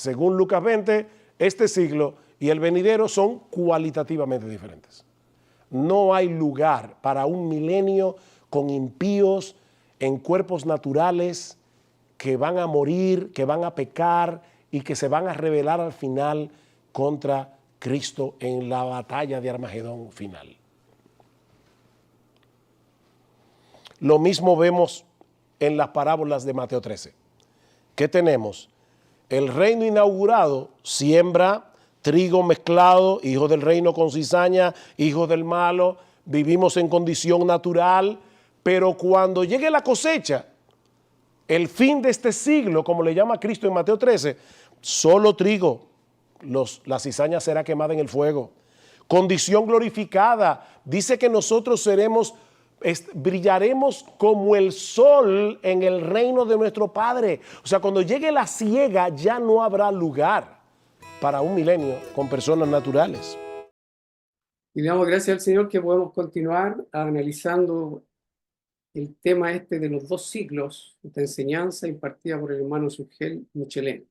según Lucas 20, este siglo y el venidero son cualitativamente diferentes. No hay lugar para un milenio con impíos en cuerpos naturales que van a morir, que van a pecar y que se van a rebelar al final contra Cristo en la batalla de Armagedón final. Lo mismo vemos en las parábolas de Mateo 13. ¿Qué tenemos? El reino inaugurado siembra trigo mezclado, hijo del reino con cizaña, hijo del malo, vivimos en condición natural, pero cuando llegue la cosecha, el fin de este siglo, como le llama Cristo en Mateo 13, solo trigo, la cizaña será quemada en el fuego. Condición glorificada, dice que nosotros brillaremos como el sol en el reino de nuestro Padre. O sea, cuando llegue la siega ya no habrá lugar para un milenio con personas naturales. Y le damos gracias al Señor que podemos continuar analizando el tema de los dos siglos, esta enseñanza impartida por el hermano Sugel Michelén.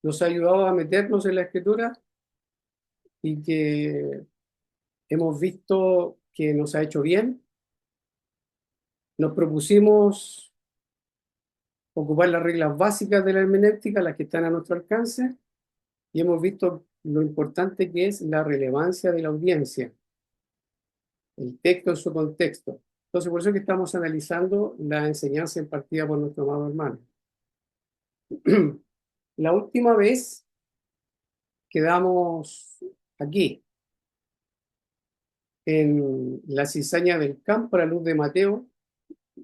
Nos ha ayudado a meternos en la Escritura y que hemos visto que nos ha hecho bien. Nos propusimos ocupar las reglas básicas de la hermenéutica, las que están a nuestro alcance, y hemos visto lo importante que es la relevancia de la audiencia, el texto en su contexto. Entonces, por eso es que estamos analizando la enseñanza impartida por nuestro amado hermano. La última vez quedamos aquí, en la cizaña del campo a la luz de Mateo.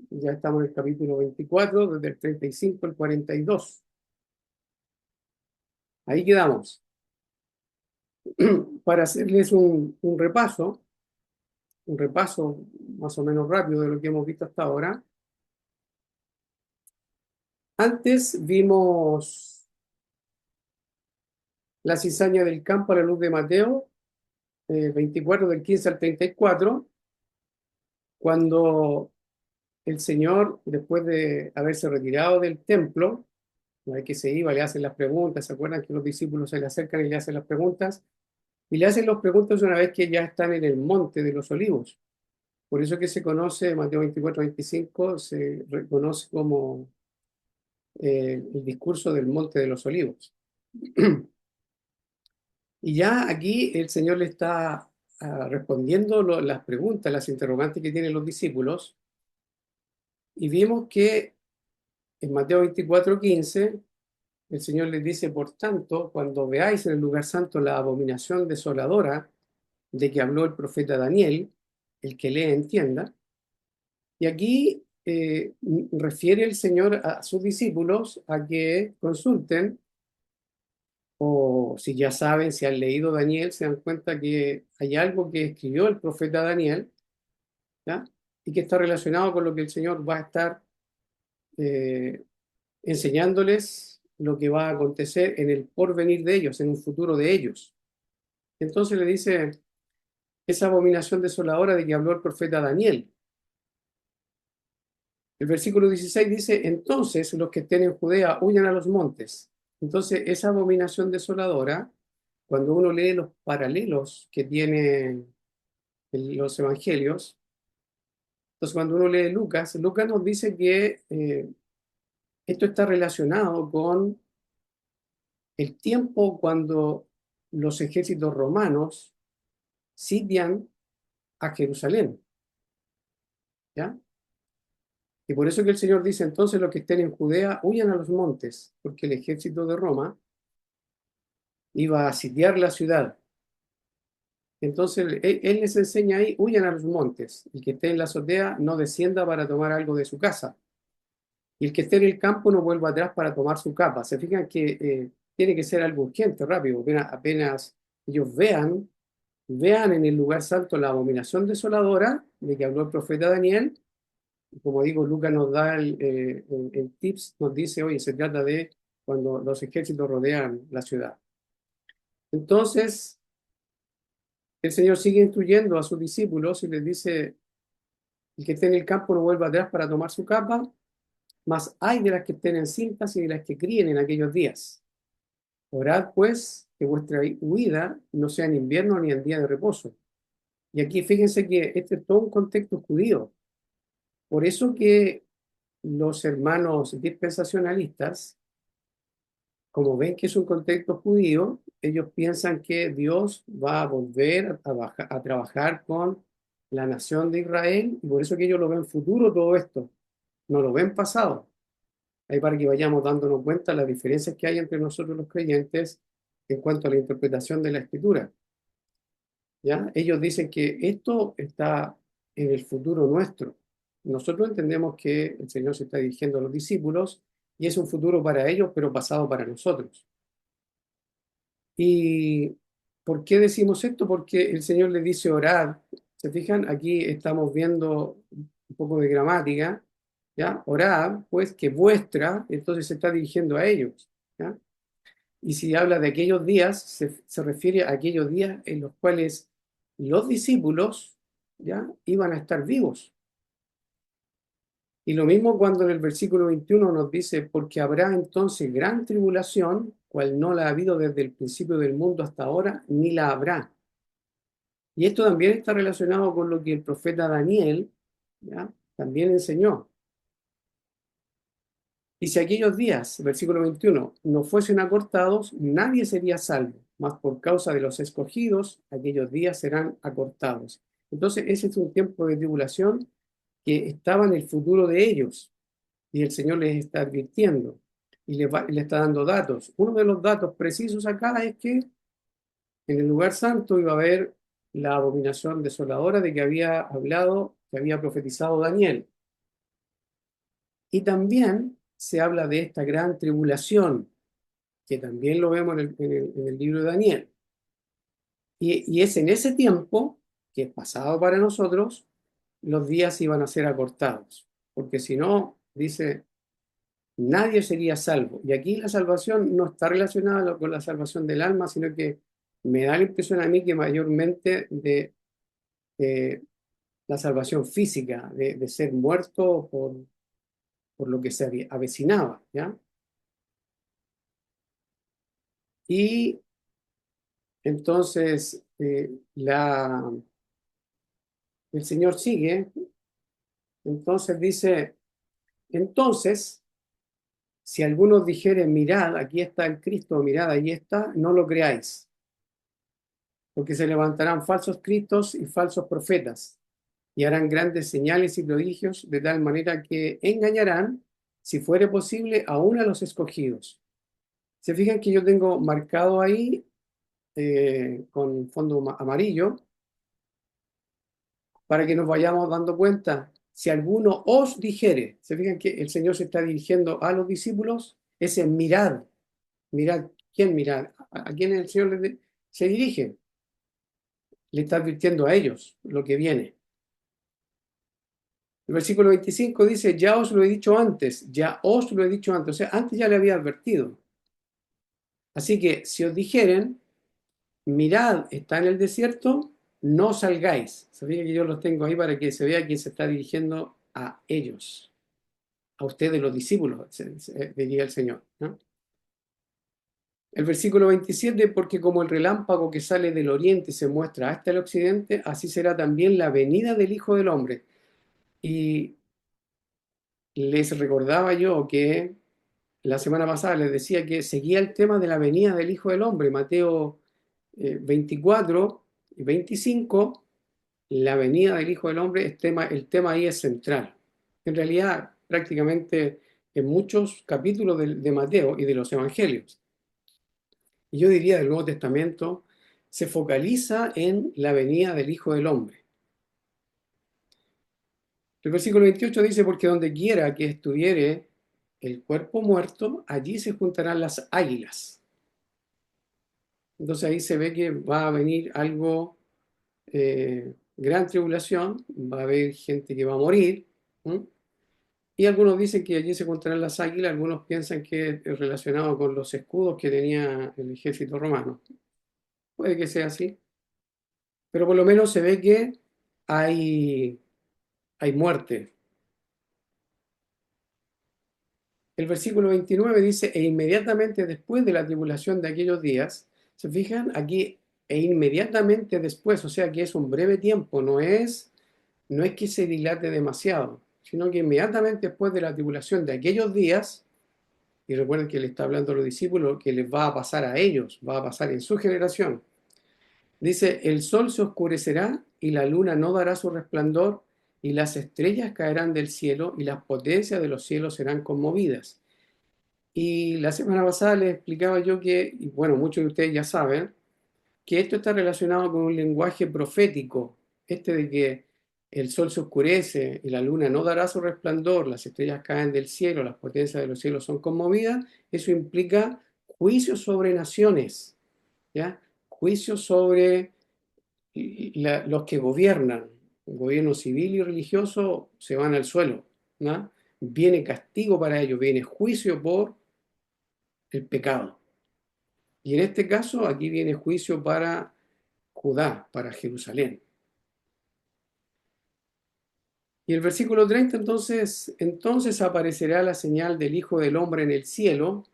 Ya estamos en el capítulo 24, desde el 35 al 42. Ahí quedamos. Para hacerles un repaso más o menos rápido de lo que hemos visto hasta ahora. Antes vimos la cizaña del campo a la luz de Mateo, 24 del 15 al 34, cuando el Señor, después de haberse retirado del templo, una vez que se iba, le hacen las preguntas. ¿Se acuerdan que los discípulos se le acercan y le hacen las preguntas? Y le hacen las preguntas una vez que ya están en el monte de los olivos. Por eso que se conoce, Mateo 24-25, se reconoce como el discurso del monte de los olivos. Y ya aquí el Señor le está respondiendo las preguntas, las interrogantes que tienen los discípulos. Y vimos que en Mateo 24:15, el Señor les dice: por tanto, cuando veáis en el lugar santo la abominación desoladora de que habló el profeta Daniel, el que lee entienda. Y aquí refiere el Señor a sus discípulos a que consulten, o si ya saben, si han leído Daniel, se dan cuenta que hay algo que escribió el profeta Daniel, ¿ya? Y que está relacionado con lo que el Señor va a estar enseñándoles, lo que va a acontecer en el porvenir de ellos, en un futuro de ellos. Entonces le dice esa abominación desoladora de que habló el profeta Daniel. El versículo 16 dice: entonces los que estén en Judea huyan a los montes. Entonces esa abominación desoladora, cuando uno lee los paralelos que tienen los evangelios, entonces cuando uno lee Lucas nos dice que esto está relacionado con el tiempo cuando los ejércitos romanos sitian a Jerusalén, ¿ya? Y por eso que el Señor dice: entonces los que estén en Judea huyan a los montes, porque el ejército de Roma iba a sitiar la ciudad. Entonces él les enseña ahí: huyan a los montes. El que esté en la azotea no descienda para tomar algo de su casa. Y el que esté en el campo no vuelva atrás para tomar su capa. Se fijan que tiene que ser algo urgente, rápido. Apenas ellos vean en el lugar santo la abominación desoladora de que habló el profeta Daniel. Como digo, Lucas nos da el tips, nos dice: oye, se trata de cuando los ejércitos rodean la ciudad. Entonces, el Señor sigue instruyendo a sus discípulos y les dice: el que esté en el campo no vuelva atrás para tomar su capa, mas hay de las que estén encintas y de las que críen en aquellos días. Orad pues que vuestra huida no sea en invierno ni en día de reposo. Y aquí fíjense que este es todo un contexto judío. Por eso que los hermanos dispensacionalistas, como ven que es un contexto judío, ellos piensan que Dios va a volver a trabajar con la nación de Israel, y por eso que ellos lo ven futuro todo esto, no lo ven pasado. Ahí para que vayamos dándonos cuenta de las diferencias que hay entre nosotros los creyentes en cuanto a la interpretación de la Escritura. ¿Ya? Ellos dicen que esto está en el futuro nuestro. Nosotros entendemos que el Señor se está dirigiendo a los discípulos y es un futuro para ellos, pero pasado para nosotros. ¿Y por qué decimos esto? Porque el Señor les dice orad. ¿Se fijan? Aquí estamos viendo un poco de gramática, ¿ya? Orad, pues que vuestra, entonces se está dirigiendo a ellos, ¿ya? Y si habla de aquellos días, se refiere a aquellos días en los cuales los discípulos, ¿ya? Iban a estar vivos. Y lo mismo cuando en el versículo 21 nos dice, porque habrá entonces gran tribulación, cual no la ha habido desde el principio del mundo hasta ahora, ni la habrá. Y esto también está relacionado con lo que el profeta Daniel, ¿ya? También enseñó. Y si aquellos días, versículo 21, no fuesen acortados, nadie sería salvo, mas por causa de los escogidos, aquellos días serán acortados. Entonces, ese es un tiempo de tribulación que estaba en el futuro de ellos, y el Señor les está advirtiendo y le está dando datos. Uno de los datos precisos acá es que en el lugar santo iba a haber la abominación desoladora de que había hablado, que había profetizado Daniel. Y también se habla de esta gran tribulación, que también lo vemos en el libro de Daniel. Y es en ese tiempo, que es pasado para nosotros, los días iban a ser acortados. Porque si no, dice, nadie sería salvo. Y aquí la salvación no está relacionada con la salvación del alma, sino que me da la impresión a mí que mayormente de la salvación física, de ser muerto por lo que se avecinaba, ¿ya? Y entonces el Señor sigue, entonces dice, entonces, si algunos dijeren, mirad, aquí está el Cristo, mirad, ahí está, no lo creáis, porque se levantarán falsos cristos y falsos profetas, y harán grandes señales y prodigios, de tal manera que engañarán, si fuere posible, aún a los escogidos. Se fijan que yo tengo marcado ahí con fondo amarillo, para que nos vayamos dando cuenta. Si alguno os dijere, se fijan que el Señor se está dirigiendo a los discípulos, ese mirad, mirad, ¿quién mirad? ¿A quién el Señor se dirige? Le está advirtiendo a ellos lo que viene. El versículo 25 dice, ya os lo he dicho antes, ya os lo he dicho antes, o sea, antes ya le había advertido. Así que si os dijeren, mirad, está en el desierto, no salgáis. Sabía que yo los tengo ahí para que se vea quién se está dirigiendo a ellos, a ustedes los discípulos, diría el Señor, ¿no? El versículo 27, porque como el relámpago que sale del oriente y se muestra hasta el occidente, así será también la venida del Hijo del Hombre. Y les recordaba yo que la semana pasada les decía que seguía el tema de la venida del Hijo del Hombre, Mateo 24 y 25, la venida del Hijo del Hombre, el tema ahí es central. En realidad, prácticamente en muchos capítulos de Mateo y de los Evangelios, y yo diría del Nuevo Testamento, se focaliza en la venida del Hijo del Hombre. El versículo 28 dice, porque donde quiera que estuviere el cuerpo muerto, allí se juntarán las águilas. Entonces ahí se ve que va a venir algo, gran tribulación, va a haber gente que va a morir, ¿m? Y algunos dicen que allí se juntarán las águilas, algunos piensan que es relacionado con los escudos que tenía el ejército romano. Puede que sea así, pero por lo menos se ve que hay muerte. El versículo 29 dice, e inmediatamente después de la tribulación de aquellos días, ¿se fijan? Aquí, e inmediatamente después, o sea que es un breve tiempo, no es que se dilate demasiado, sino que inmediatamente después de la tribulación de aquellos días, y recuerden que le está hablando a los discípulos que les va a pasar a ellos, va a pasar en su generación. Dice, el sol se oscurecerá y la luna no dará su resplandor y las estrellas caerán del cielo y las potencias de los cielos serán conmovidas. Y la semana pasada les explicaba yo que, y bueno, muchos de ustedes ya saben, que esto está relacionado con un lenguaje profético, este de que el sol se oscurece y la luna no dará su resplandor, las estrellas caen del cielo, las potencias de los cielos son conmovidas. Eso implica juicios sobre naciones, ¿ya? Juicios sobre los que gobiernan, el gobierno civil y religioso se van al suelo, ¿no? Viene castigo para ellos, viene juicio por el pecado. Y en este caso, aquí viene juicio para Judá, para Jerusalén. Y el versículo 30, entonces aparecerá la señal del Hijo del Hombre en el cielo.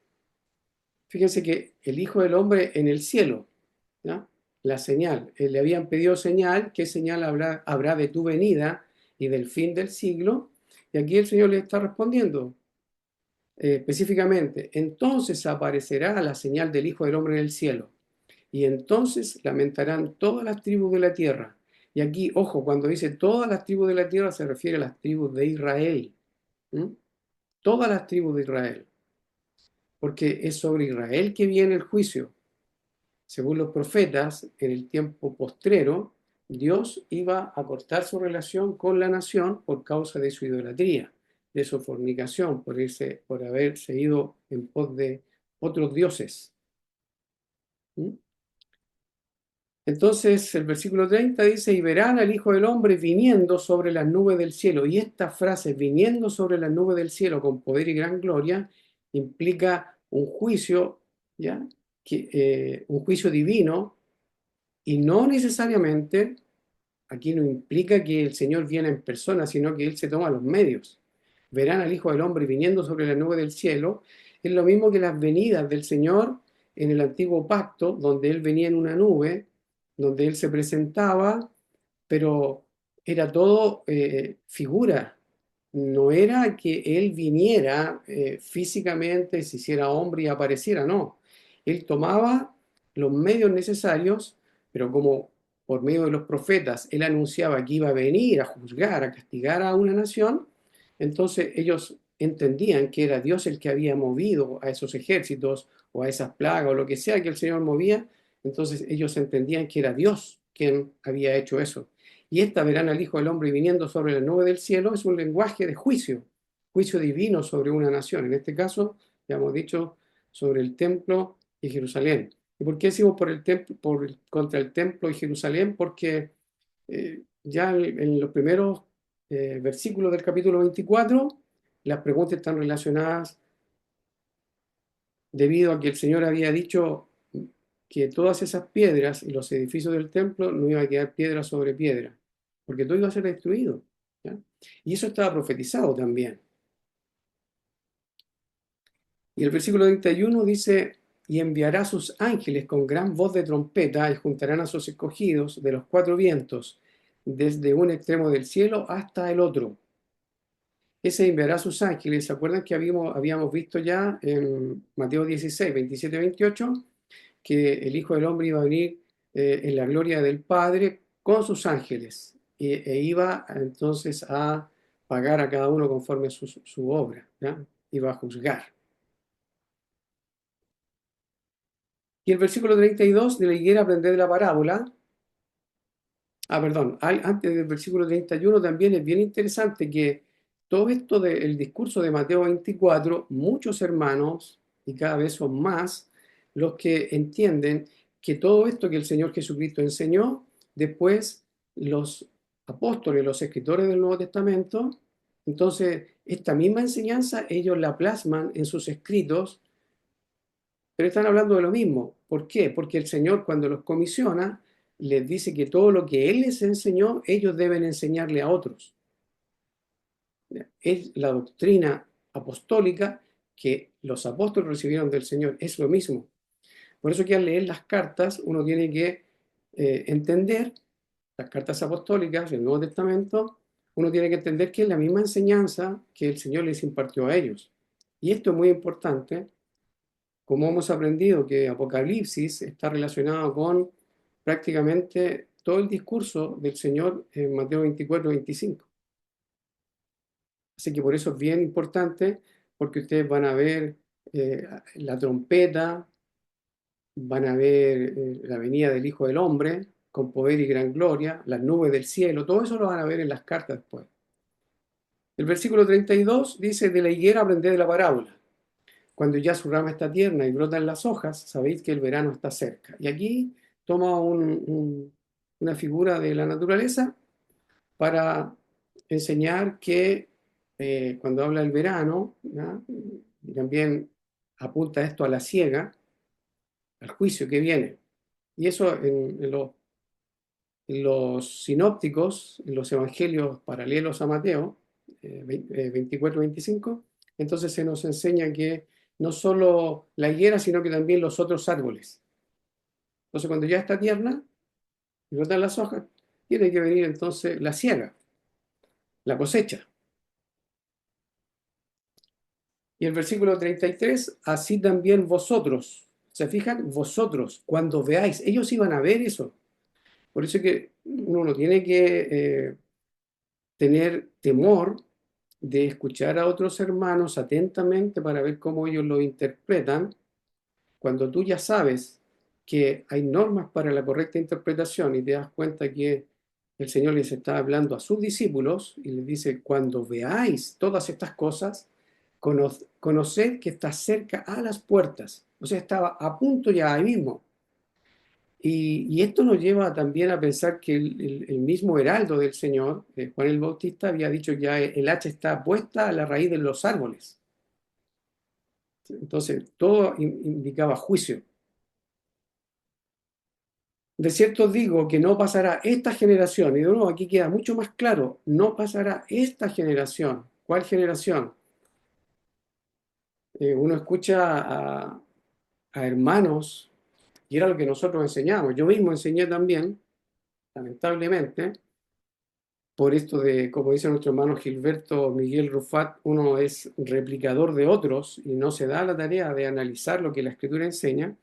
Fíjense que el Hijo del Hombre en el cielo, ¿ya? La señal. Le habían pedido señal, ¿qué señal habrá de tu venida y del fin del siglo? Y aquí el Señor le está respondiendo específicamente, entonces aparecerá la señal del Hijo del Hombre en el cielo. Y entonces lamentarán todas las tribus de la tierra. Y aquí, ojo, cuando dice todas las tribus de la tierra se refiere a las tribus de Israel. ¿Mm? Todas las tribus de Israel. Porque es sobre Israel que viene el juicio. Según los profetas, en el tiempo postrero, Dios iba a cortar su relación con la nación por causa de su idolatría, de su fornicación, por haberse ido en pos de otros dioses. ¿Mm? Entonces el versículo 30 dice, y verán al Hijo del Hombre viniendo sobre las nubes del cielo. Y esta frase, viniendo sobre las nubes del cielo con poder y gran gloria, implica un juicio, ¿ya? Un juicio divino, y no necesariamente, aquí no implica que el Señor viene en persona, sino que Él se toma los medios. Verán al Hijo del Hombre viniendo sobre la nube del cielo. Es lo mismo que las venidas del Señor en el antiguo pacto, donde Él venía en una nube, donde Él se presentaba, pero era todo figura. No era que Él viniera físicamente, se hiciera hombre y apareciera, no. Él tomaba los medios necesarios, pero como por medio de los profetas Él anunciaba que iba a venir a juzgar, a castigar a una nación, entonces ellos entendían que era Dios el que había movido a esos ejércitos o a esas plagas o lo que sea que el Señor movía, entonces ellos entendían que era Dios quien había hecho eso. Y esta verán al Hijo del Hombre viniendo sobre la nube del cielo es un lenguaje de juicio, juicio divino sobre una nación. En este caso, ya hemos dicho, sobre el templo y Jerusalén. ¿Y por qué decimos contra el templo y Jerusalén? Porque ya en los primeros versículos del capítulo 24, las preguntas están relacionadas debido a que el Señor había dicho que todas esas piedras y los edificios del templo no iba a quedar piedra sobre piedra, porque todo iba a ser destruido, ¿ya? Y eso estaba profetizado también. Y el versículo 31 dice, y enviará a sus ángeles con gran voz de trompeta y juntarán a sus escogidos de los cuatro vientos, desde un extremo del cielo hasta el otro. Ese enviará a sus ángeles. ¿Se acuerdan que habíamos visto ya en Mateo 16, 27, 28? Que el Hijo del Hombre iba a venir en la gloria del Padre con sus ángeles e iba entonces a pagar a cada uno conforme a su obra, ¿ya? Iba a juzgar. Y el versículo 32 de la higuera aprender de la parábola, perdón, antes del versículo 31 también es bien interesante que todo esto del discurso de Mateo 24, muchos hermanos, y cada vez son más, los que entienden que todo esto que el Señor Jesucristo enseñó, después los apóstoles, los escritores del Nuevo Testamento, entonces esta misma enseñanza ellos la plasman en sus escritos, pero están hablando de lo mismo. ¿Por qué? Porque el Señor cuando los comisiona, les dice que todo lo que Él les enseñó, ellos deben enseñarle a otros. Es la doctrina apostólica que los apóstoles recibieron del Señor es lo mismo. Por eso que al leer las cartas uno tiene que entender las cartas apostólicas, el Nuevo Testamento, uno tiene que entender que es la misma enseñanza que el Señor les impartió a ellos. Y esto es muy importante, como hemos aprendido que Apocalipsis está relacionado con prácticamente todo el discurso del Señor en Mateo 24-25. Así que por eso es bien importante, porque ustedes van a ver la trompeta, van a ver la venida del Hijo del Hombre con poder y gran gloria, las nubes del cielo, todo eso lo van a ver en las cartas después. El versículo 32 dice, de la higuera aprended de la parábola. Cuando ya su rama está tierna y brotan las hojas, sabéis que el verano está cerca. Y aquí toma una figura de la naturaleza para enseñar que cuando habla del verano, ¿no? Y también apunta esto a la siega, al juicio que viene. Y eso en los sinópticos, en los evangelios paralelos a Mateo, 24-25, entonces se nos enseña que no solo la higuera, sino que también los otros árboles. Entonces, cuando ya está tierna y brotan las hojas, tiene que venir entonces la siega, la cosecha. Y el versículo 33, así también vosotros, ¿se fijan? Vosotros, cuando veáis, ellos iban a ver eso. Por eso que uno no tiene que tener temor de escuchar a otros hermanos atentamente para ver cómo ellos lo interpretan, cuando tú ya sabes que hay normas para la correcta interpretación y te das cuenta que el Señor les está hablando a sus discípulos y les dice, cuando veáis todas estas cosas, conoced que está cerca a las puertas. O sea, estaba a punto ya ahí mismo. Y esto nos lleva también a pensar que el mismo heraldo del Señor, Juan el Bautista, había dicho que ya el hacha está puesta a la raíz de los árboles. Entonces, todo indicaba juicio. De cierto os digo que no pasará esta generación, y de nuevo aquí queda mucho más claro, no pasará esta generación. ¿Cuál generación? Uno escucha a hermanos, y era lo que nosotros enseñamos. Yo mismo enseñé también, lamentablemente, por esto de, como dice nuestro hermano Gilberto Miguel Rufat, uno es replicador de otros y no se da la tarea de analizar lo que la Escritura enseña.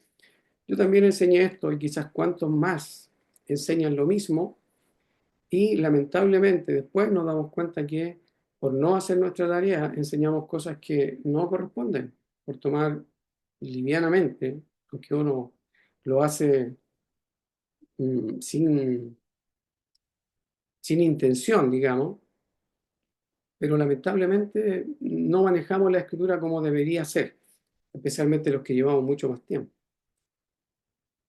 Yo también enseñé esto y quizás cuantos más enseñan lo mismo y lamentablemente después nos damos cuenta que por no hacer nuestra tarea enseñamos cosas que no corresponden, por tomar livianamente, aunque uno lo hace sin intención, digamos, pero lamentablemente no manejamos la escritura como debería ser, especialmente los que llevamos mucho más tiempo.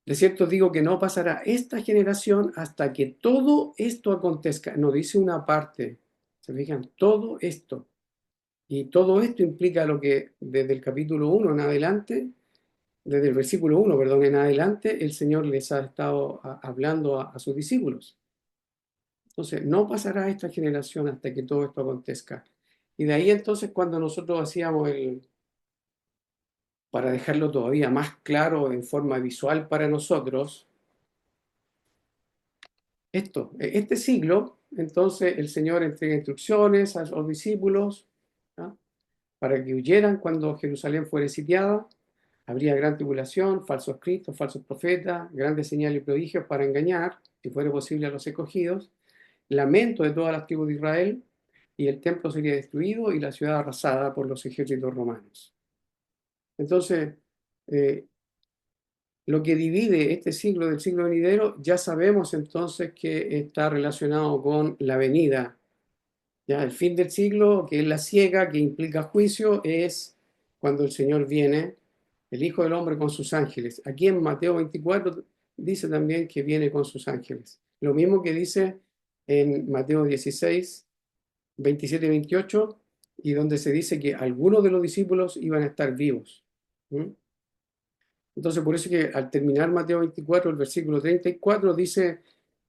De cierto digo que no pasará esta generación hasta que todo esto acontezca. No dice una parte, se fijan, todo esto. Y todo esto implica lo que desde el capítulo 1 en adelante, desde el versículo 1, perdón, en adelante, el Señor les ha estado hablando a sus discípulos. Entonces, no pasará esta generación hasta que todo esto acontezca. Y de ahí entonces cuando nosotros hacíamos para dejarlo todavía más claro en forma visual para nosotros, este siglo, entonces el Señor entrega instrucciones a los discípulos, ¿no? Para que huyeran cuando Jerusalén fuera sitiada. Habría gran tribulación, falsos cristos, falsos profetas, grandes señales y prodigios para engañar, si fuera posible, a los escogidos. Lamento de todas las tribus de Israel, y el templo sería destruido y la ciudad arrasada por los ejércitos romanos. Entonces, eh, lo que divide este siglo del siglo venidero, ya sabemos entonces que está relacionado con la venida. Ya el fin del siglo, que es la siega, que implica juicio, es cuando el Señor viene, el Hijo del Hombre con sus ángeles. Aquí en Mateo 24 dice también que viene con sus ángeles. Lo mismo que dice en Mateo 16, 27 y 28, y donde se dice que algunos de los discípulos iban a estar vivos. ¿Mm? Entonces, por eso que al terminar Mateo 24, el versículo 34 dice,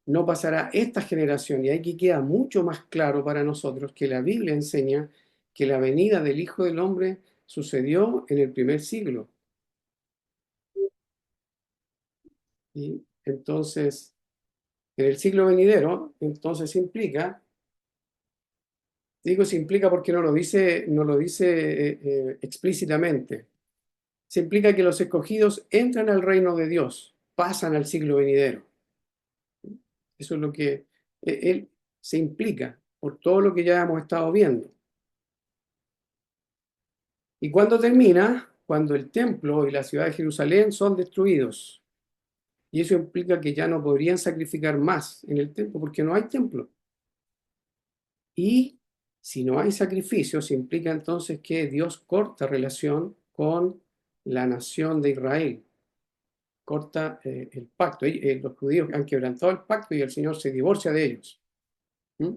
no pasará esta generación. Y aquí queda mucho más claro para nosotros que la Biblia enseña que la venida del Hijo del Hombre sucedió en el primer siglo. Y entonces, en el siglo venidero, entonces implica, digo se implica porque no lo dice explícitamente. Se implica que los escogidos entran al reino de Dios, pasan al siglo venidero. Eso es lo que él se implica por todo lo que ya hemos estado viendo. ¿Y cuándo termina? Cuando el templo y la ciudad de Jerusalén son destruidos. Y eso implica que ya no podrían sacrificar más en el templo porque no hay templo. Y si no hay sacrificios, implica entonces que Dios corta relación con la nación de Israel, corta el pacto. Los judíos han quebrantado el pacto y el Señor se divorcia de ellos. ¿Mm?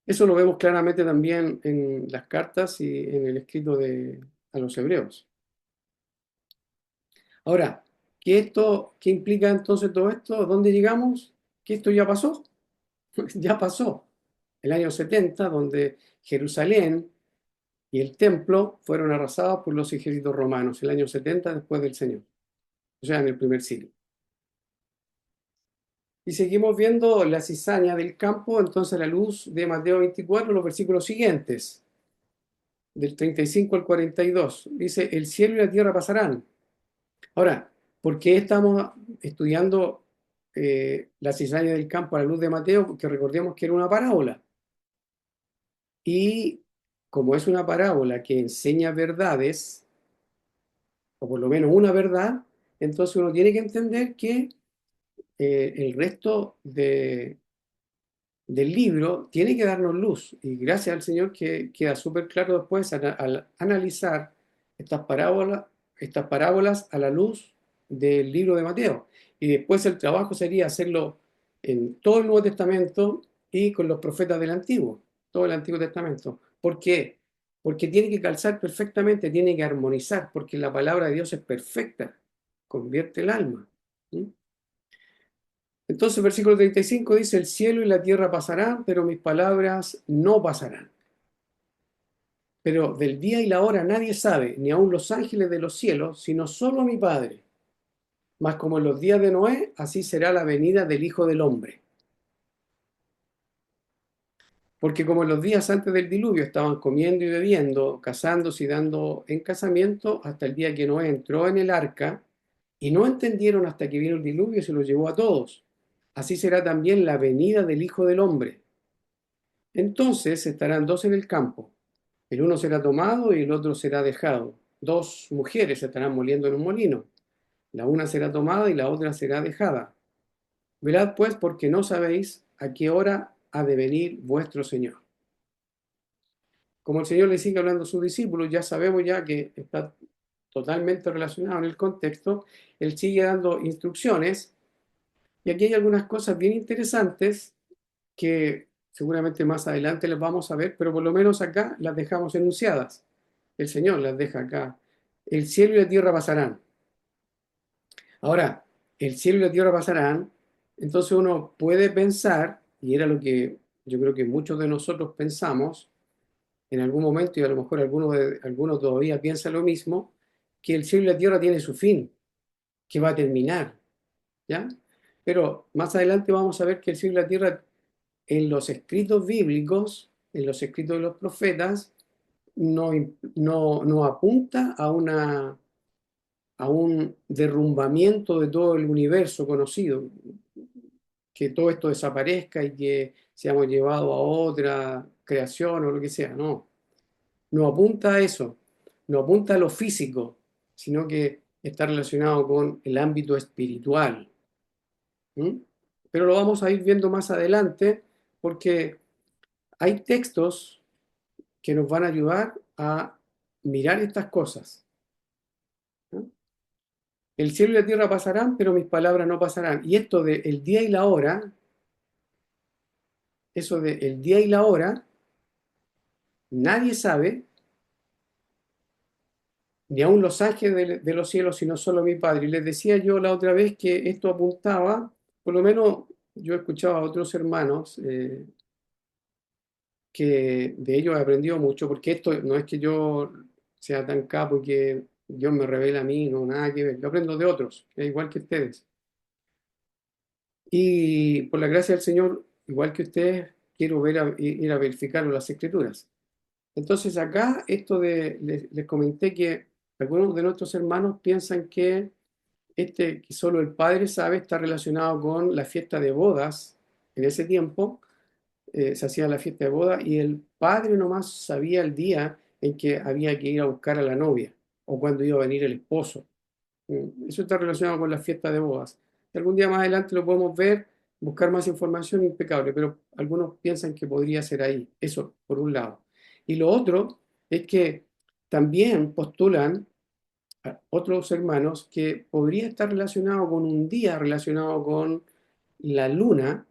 Eso lo vemos claramente también en las cartas y en el escrito a los hebreos. Ahora, ¿qué implica entonces todo esto? ¿Dónde llegamos? Que esto ya pasó. Ya pasó. El año 70, donde Jerusalén y el templo fueron arrasados por los ejércitos romanos, el año 70 después del Señor, o sea, en el primer siglo. Y seguimos viendo la cizaña del campo, entonces a la luz de Mateo 24, los versículos siguientes, del 35 al 42. Dice, el cielo y la tierra pasarán. Ahora, ¿por qué estamos estudiando la cizaña del campo a la luz de Mateo? Porque recordemos que era una parábola. Y como es una parábola que enseña verdades, o por lo menos una verdad, entonces uno tiene que entender que el resto del libro tiene que darnos luz. Y gracias al Señor que queda súper claro después al analizar estas parábolas a la luz del libro de Mateo. Y después el trabajo sería hacerlo en todo el Nuevo Testamento y con los profetas del Antiguo, todo el Antiguo Testamento. ¿Por qué? Porque tiene que calzar perfectamente, tiene que armonizar, porque la palabra de Dios es perfecta, convierte el alma. ¿Sí? Entonces, versículo 35 dice, el cielo y la tierra pasarán, pero mis palabras no pasarán. Pero del día y la hora nadie sabe, ni aun los ángeles de los cielos, sino solo mi Padre. Mas como en los días de Noé, así será la venida del Hijo del Hombre. Porque como en los días antes del diluvio estaban comiendo y bebiendo, casándose y dando en casamiento, hasta el día que Noé entró en el arca, y no entendieron hasta que vino el diluvio y se los llevó a todos. Así será también la venida del Hijo del Hombre. Entonces estarán dos en el campo, el uno será tomado y el otro será dejado. Dos mujeres estarán moliendo en un molino, la una será tomada y la otra será dejada. Velad pues porque no sabéis a qué hora ha de venir vuestro Señor. Como el Señor le sigue hablando a sus discípulos, ya sabemos ya que está totalmente relacionado en el contexto, Él sigue dando instrucciones y aquí hay algunas cosas bien interesantes que seguramente más adelante las vamos a ver, pero por lo menos acá las dejamos enunciadas. El Señor las deja acá. El cielo y la tierra pasarán. Ahora, el cielo y la tierra pasarán, entonces uno puede pensar, y era lo que yo creo que muchos de nosotros pensamos en algún momento, y a lo mejor algunos todavía piensan lo mismo, que el cielo y la tierra tienen su fin, que va a terminar, ¿ya? Pero más adelante vamos a ver que el cielo y la tierra en los escritos bíblicos, en los escritos de los profetas, no apunta a un derrumbamiento de todo el universo conocido, que todo esto desaparezca y que seamos llevados a otra creación o lo que sea. No, no apunta a eso, no apunta a lo físico, sino que está relacionado con el ámbito espiritual. ¿Mm? Pero lo vamos a ir viendo más adelante porque hay textos que nos van a ayudar a mirar estas cosas. ¿No? El cielo y la tierra pasarán, pero mis palabras no pasarán. Y esto de el día y la hora, eso de el día y la hora, nadie sabe, ni aun los ángeles de los cielos, sino solo mi Padre. Y les decía yo la otra vez que esto apuntaba, por lo menos yo escuchaba a otros hermanos que de ellos he aprendido mucho, porque esto no es que yo sea tan capo y que Dios me revela a mí, no, nada que ver. Yo aprendo de otros, igual que ustedes. Y por la gracia del Señor, igual que ustedes, quiero ir a verificar las Escrituras. Entonces acá les comenté que algunos de nuestros hermanos piensan que que solo el padre sabe está relacionado con la fiesta de bodas. En ese tiempo se hacía la fiesta de boda y el padre nomás sabía el día en que había que ir a buscar a la novia o cuando iba a venir el esposo. Eso está relacionado con la fiesta de bodas. Y algún día más adelante lo podemos ver, buscar más información impecable, pero algunos piensan que podría ser ahí. Eso, por un lado. Y lo otro es que también postulan a otros hermanos que podría estar relacionado con un día relacionado con la luna,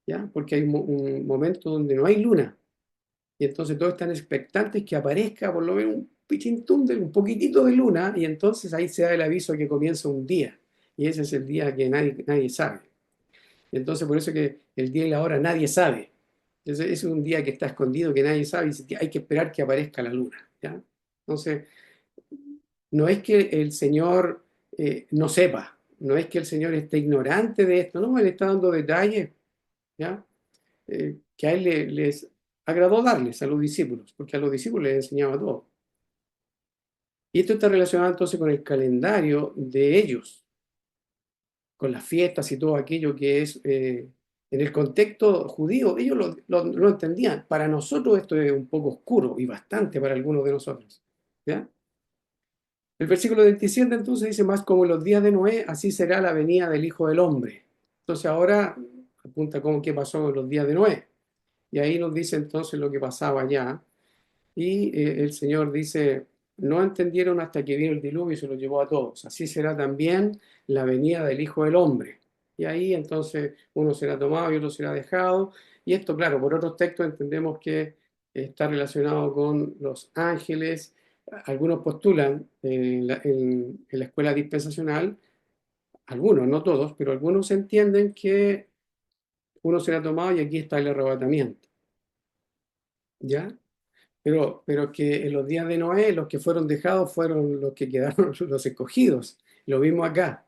¿ya? Porque hay un momento donde no hay luna. Y entonces todos están expectantes que aparezca por lo menos un pichintún de un poquitito de luna, y entonces ahí se da el aviso que comienza un día. Y ese es el día que nadie sabe. Y entonces por eso que el día y la hora nadie sabe. Entonces es un día que está escondido, que nadie sabe, y hay que esperar que aparezca la luna, ¿ya? Entonces, no es que el Señor no sepa, no es que el Señor esté ignorante de esto, no, Él está dando detalles, ¿ya? Que a Él les agradó darles a los discípulos, porque a los discípulos les enseñaba todo. Y esto está relacionado entonces con el calendario de ellos, con las fiestas y todo aquello que es en el contexto judío, ellos lo entendían. Para nosotros esto es un poco oscuro y bastante para algunos de nosotros, ¿ya? El versículo 27 entonces dice, más como en los días de Noé, así será la venida del Hijo del Hombre. Entonces ahora apunta como qué pasó en los días de Noé. Y ahí nos dice entonces lo que pasaba allá. Y el Señor dice, no entendieron hasta que vino el diluvio y se los llevó a todos. Así será también la venida del Hijo del Hombre. Y ahí entonces uno será tomado y otro será dejado. Y esto, claro, por otros textos entendemos que está relacionado con los ángeles. Algunos postulan en la escuela dispensacional, algunos, no todos, pero algunos entienden que uno será tomado y aquí está el arrebatamiento. ¿Ya? Pero que en los días de Noé los que fueron dejados fueron los que quedaron los escogidos. Lo mismo acá.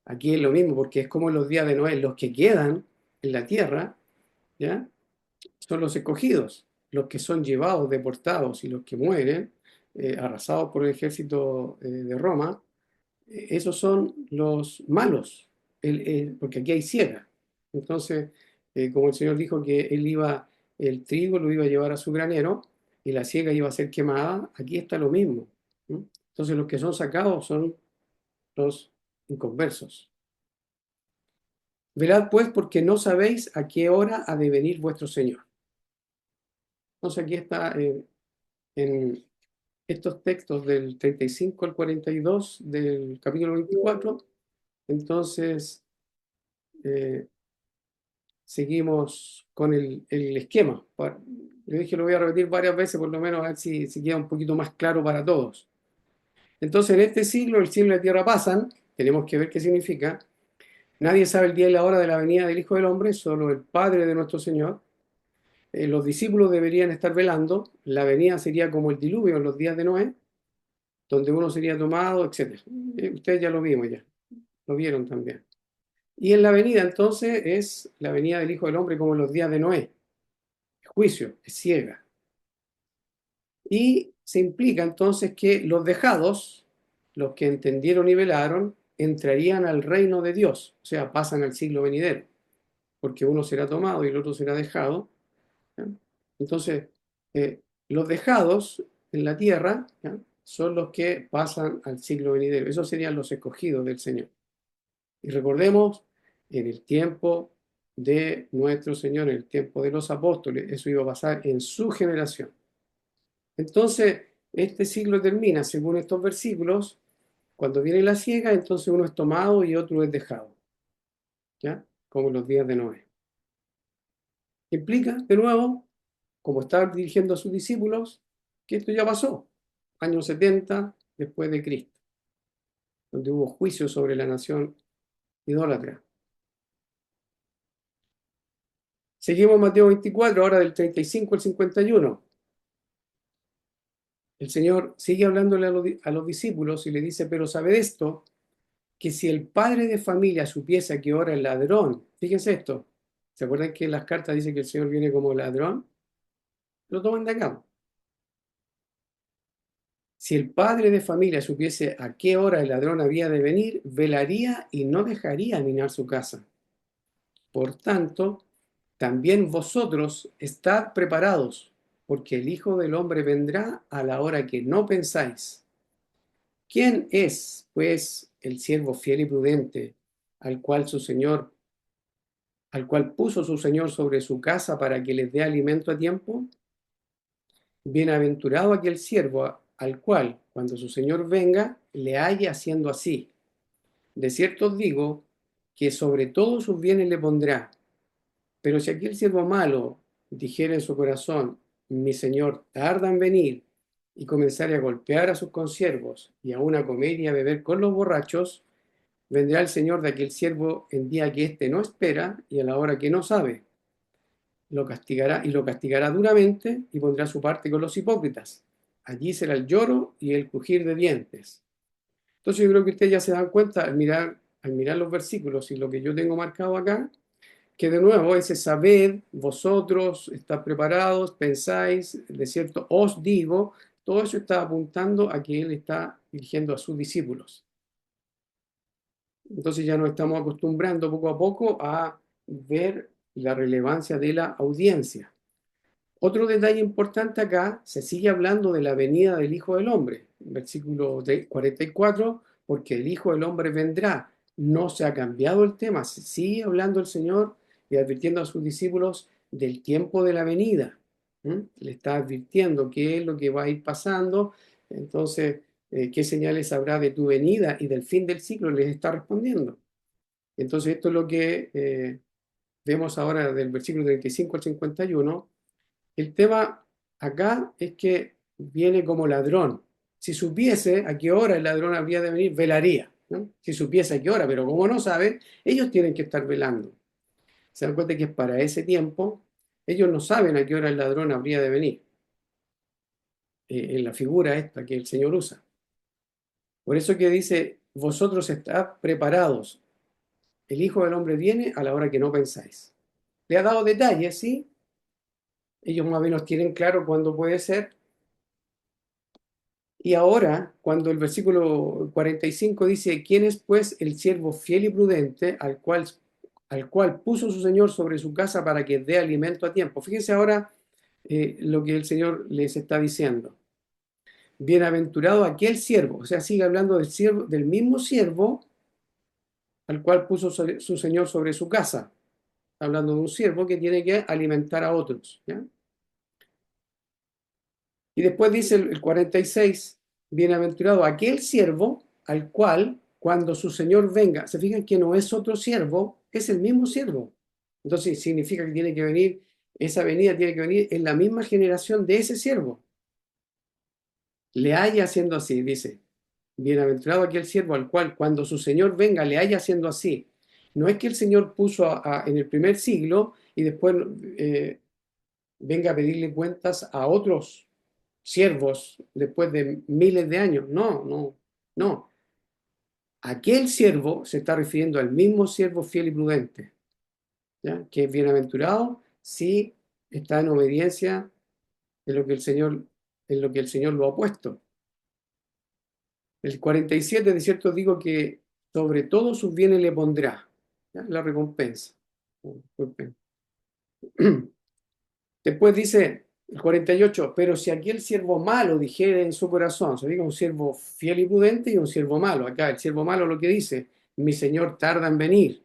Aquí es lo mismo, porque es como en los días de Noé, los que quedan en la tierra, ¿ya? Son los escogidos, los que son llevados, deportados y los que mueren, arrasados por el ejército de Roma, esos son los malos, porque aquí hay ciega. Entonces, como el Señor dijo que el trigo lo iba a llevar a su granero y la ciega iba a ser quemada, aquí está lo mismo. ¿No? Entonces, los que son sacados son los inconversos. Velad pues porque no sabéis a qué hora ha de venir vuestro Señor. Entonces, aquí está en estos textos del 35 al 42 del capítulo 24. Entonces, eh, seguimos con el esquema. Yo dije, lo voy a repetir varias veces, por lo menos a ver si queda un poquito más claro para todos. Entonces, en este siglo, el cielo y la tierra pasan, tenemos que ver qué significa. Nadie sabe el día y la hora de la venida del Hijo del Hombre, solo el Padre de nuestro Señor. Los discípulos deberían estar velando, la venida sería como el diluvio en los días de Noé, donde uno sería tomado, etc. Ustedes ya lo vimos ya, lo vieron también. Y en la venida entonces es la venida del Hijo del Hombre como en los días de Noé. Juicio, es ciega. Y se implica entonces que los dejados, los que entendieron y velaron, entrarían al reino de Dios, o sea, pasan al siglo venidero, porque uno será tomado y el otro será dejado. ¿Ya? Entonces, los dejados en la tierra, ¿ya? Son los que pasan al siglo venidero. Esos serían los escogidos del Señor. Y recordemos, en el tiempo de nuestro Señor, en el tiempo de los apóstoles, eso iba a pasar en su generación. Entonces, este siglo termina, según estos versículos, cuando viene la ciega, entonces uno es tomado y otro es dejado, ¿ya? Como en los días de Noé. Implica, de nuevo, como está dirigiendo a sus discípulos, que esto ya pasó, año 70 después de Cristo, donde hubo juicio sobre la nación idólatra. Seguimos Mateo 24, ahora del 35 al 51. El Señor sigue hablándole a los discípulos y le dice, pero sabed esto, que si el padre de familia supiese a qué hora el ladrón, fíjense esto, ¿se acuerdan que en las cartas dice que el Señor viene como ladrón? Lo toman de acá. Si el padre de familia supiese a qué hora el ladrón había de venir, velaría y no dejaría minar su casa. Por tanto, también vosotros estad preparados, porque el Hijo del Hombre vendrá a la hora que no pensáis. ¿Quién es, pues, el siervo fiel y prudente, al cual su señor, al cual puso su señor sobre su casa para que les dé alimento a tiempo? Bienaventurado aquel siervo al cual, cuando su señor venga, le halle haciendo así. De cierto os digo que sobre todos sus bienes le pondrá. Pero si aquel siervo malo dijere en su corazón, mi señor tarda en venir, y comenzare a golpear a sus consiervos, y aun a comer y a beber con los borrachos, vendrá el señor de aquel siervo en día que éste no espera y a la hora que no sabe. Lo castigará duramente y pondrá su parte con los hipócritas. Allí será el lloro y el crujir de dientes. Entonces yo creo que ustedes ya se dan cuenta al mirar los versículos y lo que yo tengo marcado acá, que de nuevo ese saber, vosotros estáis preparados, pensáis, de cierto os digo, todo eso está apuntando a que él está dirigiendo a sus discípulos. Entonces ya nos estamos acostumbrando poco a poco a ver la relevancia de la audiencia. Otro detalle importante acá, se sigue hablando de la venida del Hijo del Hombre, versículo 44, porque el Hijo del Hombre vendrá. No se ha cambiado el tema, se sigue hablando el Señor y advirtiendo a sus discípulos del tiempo de la venida. Le está advirtiendo qué es lo que va a ir pasando, entonces, qué señales habrá de tu venida y del fin del ciclo, les está respondiendo. Entonces, esto es lo que vemos ahora del versículo 35 al 51. El tema acá es que viene como ladrón. Si supiese a qué hora el ladrón habría de venir, velaría, ¿no? Si supiese a qué hora, pero como no sabe, ellos tienen que estar velando. Se dan cuenta que es para ese tiempo, ellos no saben a qué hora el ladrón habría de venir, en la figura esta que el Señor usa. Por eso que dice, vosotros estad preparados, el Hijo del Hombre viene a la hora que no pensáis. Le ha dado detalles, ¿sí? Ellos más o menos tienen claro cuándo puede ser. Y ahora, cuando el versículo 45 dice, ¿quién es pues el siervo fiel y prudente al cual puso su Señor sobre su casa para que dé alimento a tiempo? Fíjense ahora lo que el Señor les está diciendo. Bienaventurado aquel siervo, o sea, sigue hablando del siervo, del mismo siervo al cual puso su Señor sobre su casa. Está hablando de un siervo que tiene que alimentar a otros, ¿ya? Y después dice el 46, bienaventurado aquel siervo al cual, cuando su señor venga, se fijan que no es otro siervo, es el mismo siervo. Entonces significa que tiene que venir, esa venida tiene que venir en la misma generación de ese siervo. Le haya haciendo así, dice, bienaventurado aquel siervo al cual, cuando su señor venga, le haya haciendo así. No es que el Señor puso en el primer siglo y después venga a pedirle cuentas a otros siervos después de miles de años. No, no, no. Aquel siervo se está refiriendo al mismo siervo fiel y prudente, ¿ya? Que es bienaventurado si está en obediencia en lo que el Señor lo ha puesto. El 47, de cierto digo que sobre todos sus bienes le pondrá, ¿ya? La recompensa. Después dice el 48, pero si aquel siervo malo dijere en su corazón, se diga un siervo fiel y prudente y un siervo malo. Acá el siervo malo lo que dice, mi señor tarda en venir.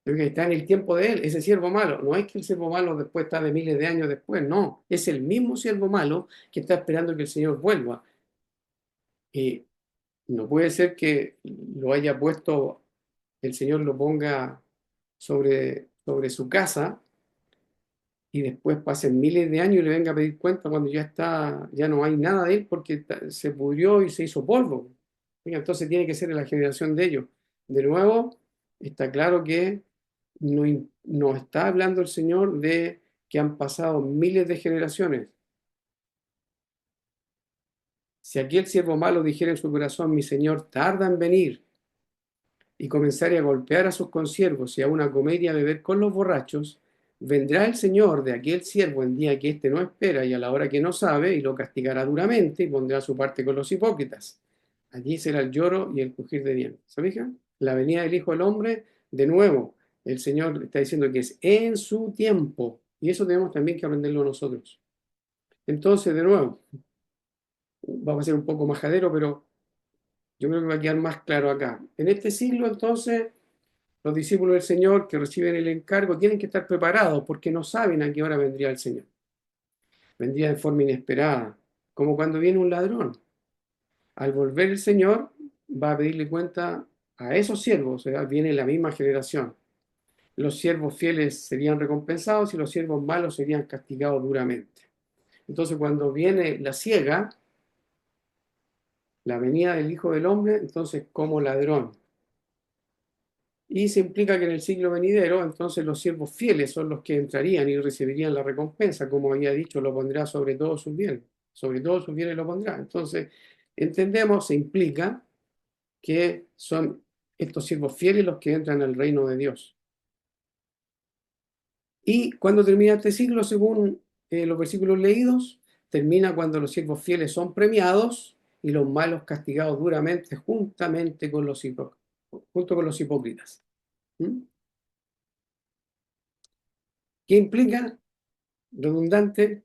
Que está en el tiempo de él, ese siervo malo. No es que el siervo malo después está de miles de años después, no. Es el mismo siervo malo que está esperando que el Señor vuelva. Y no puede ser que lo haya puesto, el Señor lo ponga sobre su casa y después pasen miles de años y le venga a pedir cuenta cuando ya no hay nada de él porque se pudrió y se hizo polvo. Entonces tiene que ser en la generación de ellos. De nuevo, está claro que no está hablando el Señor de que han pasado miles de generaciones. Si aquel siervo malo dijera en su corazón, mi Señor tarda en venir, y comenzare a golpear a sus consiervos y aun a comer y a beber con los borrachos, vendrá el Señor de aquel siervo en día que éste no espera y a la hora que no sabe, y lo castigará duramente y pondrá su parte con los hipócritas. Allí será el lloro y el crujir de dientes. ¿Se fijan? La venida del Hijo del Hombre, de nuevo, el Señor está diciendo que es en su tiempo, y eso tenemos también que aprenderlo nosotros. Entonces, de nuevo, vamos a ser un poco majadero, pero yo creo que va a quedar más claro acá. En este siglo, entonces, los discípulos del Señor que reciben el encargo tienen que estar preparados porque no saben a qué hora vendría el Señor. Vendría de forma inesperada, como cuando viene un ladrón. Al volver el Señor va a pedirle cuenta a esos siervos, o sea, viene la misma generación. Los siervos fieles serían recompensados y los siervos malos serían castigados duramente. Entonces, cuando viene la ciega, la venida del Hijo del Hombre, entonces como ladrón. Y se implica que en el siglo venidero, entonces los siervos fieles son los que entrarían y recibirían la recompensa, como había dicho, lo pondrá sobre todos sus bienes lo pondrá. Entonces, entendemos, se implica que son estos siervos fieles los que entran al reino de Dios. Y cuando termina este siglo, según los versículos leídos, termina cuando los siervos fieles son premiados y los malos castigados duramente, juntamente con junto con los hipócritas. ¿Mm? ¿Qué implica? Redundante,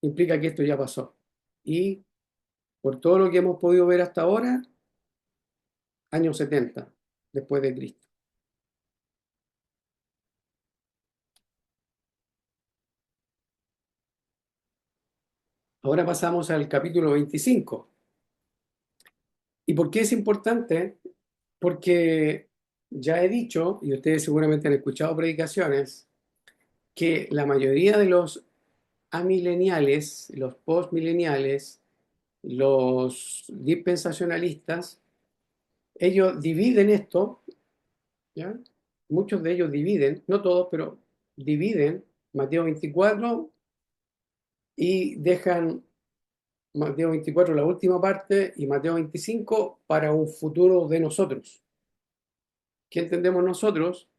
implica que esto ya pasó. Y por todo lo que hemos podido ver hasta ahora, años 70 después de Cristo. Ahora pasamos al capítulo 25. ¿Y por qué es importante? Porque ya he dicho, y ustedes seguramente han escuchado predicaciones, que la mayoría de los amileniales, los postmileniales, los dispensacionalistas, ellos dividen esto, ¿ya? Muchos de ellos dividen, no todos, pero dividen Mateo 24 y dejan Mateo 24 la última parte y Mateo 25 para un futuro de nosotros. ¿Qué entendemos nosotros?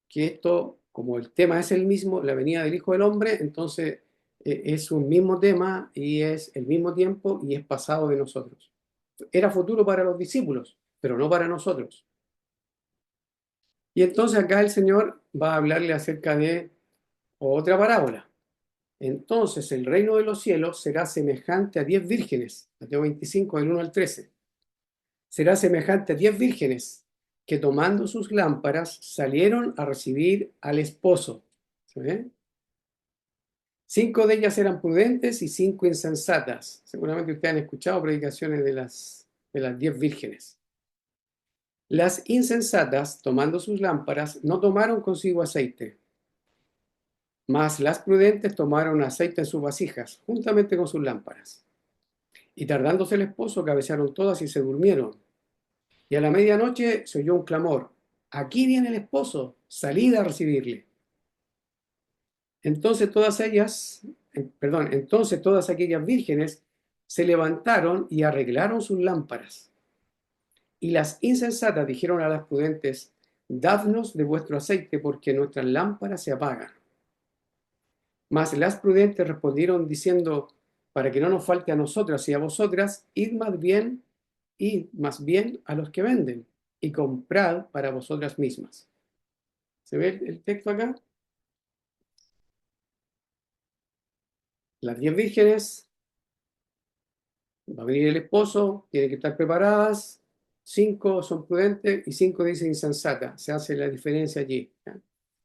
Que esto, como el tema es el mismo, la venida del Hijo del Hombre, entonces es un mismo tema y es el mismo tiempo y es pasado de nosotros. Era futuro para los discípulos, pero no para nosotros. Y entonces acá el Señor va a hablarle acerca de otra parábola. Entonces el reino de los cielos será semejante a 10 vírgenes, Mateo 25, del 1 al 13. Será semejante a 10 vírgenes que tomando sus lámparas salieron a recibir al esposo. ¿Se ve? 5 de ellas eran prudentes y 5 insensatas. Seguramente ustedes han escuchado predicaciones de las 10 vírgenes. Las insensatas, tomando sus lámparas, no tomaron consigo aceite, mas las prudentes tomaron aceite en sus vasijas, juntamente con sus lámparas. Y tardándose el esposo, cabecearon todas y se durmieron. Y a la medianoche se oyó un clamor: aquí viene el esposo, salid a recibirle. Entonces entonces todas aquellas vírgenes se levantaron y arreglaron sus lámparas. Y las insensatas dijeron a las prudentes: dadnos de vuestro aceite, porque nuestras lámparas se apagan. Mas las prudentes respondieron diciendo: para que no nos falte a nosotras y a vosotras, id más bien a los que venden y comprad para vosotras mismas. ¿Se ve el texto acá? Las 10 vírgenes, va a venir el esposo, tienen que estar preparadas. 5 son prudentes y 5 dicen insensata. Se hace la diferencia allí, ¿ya?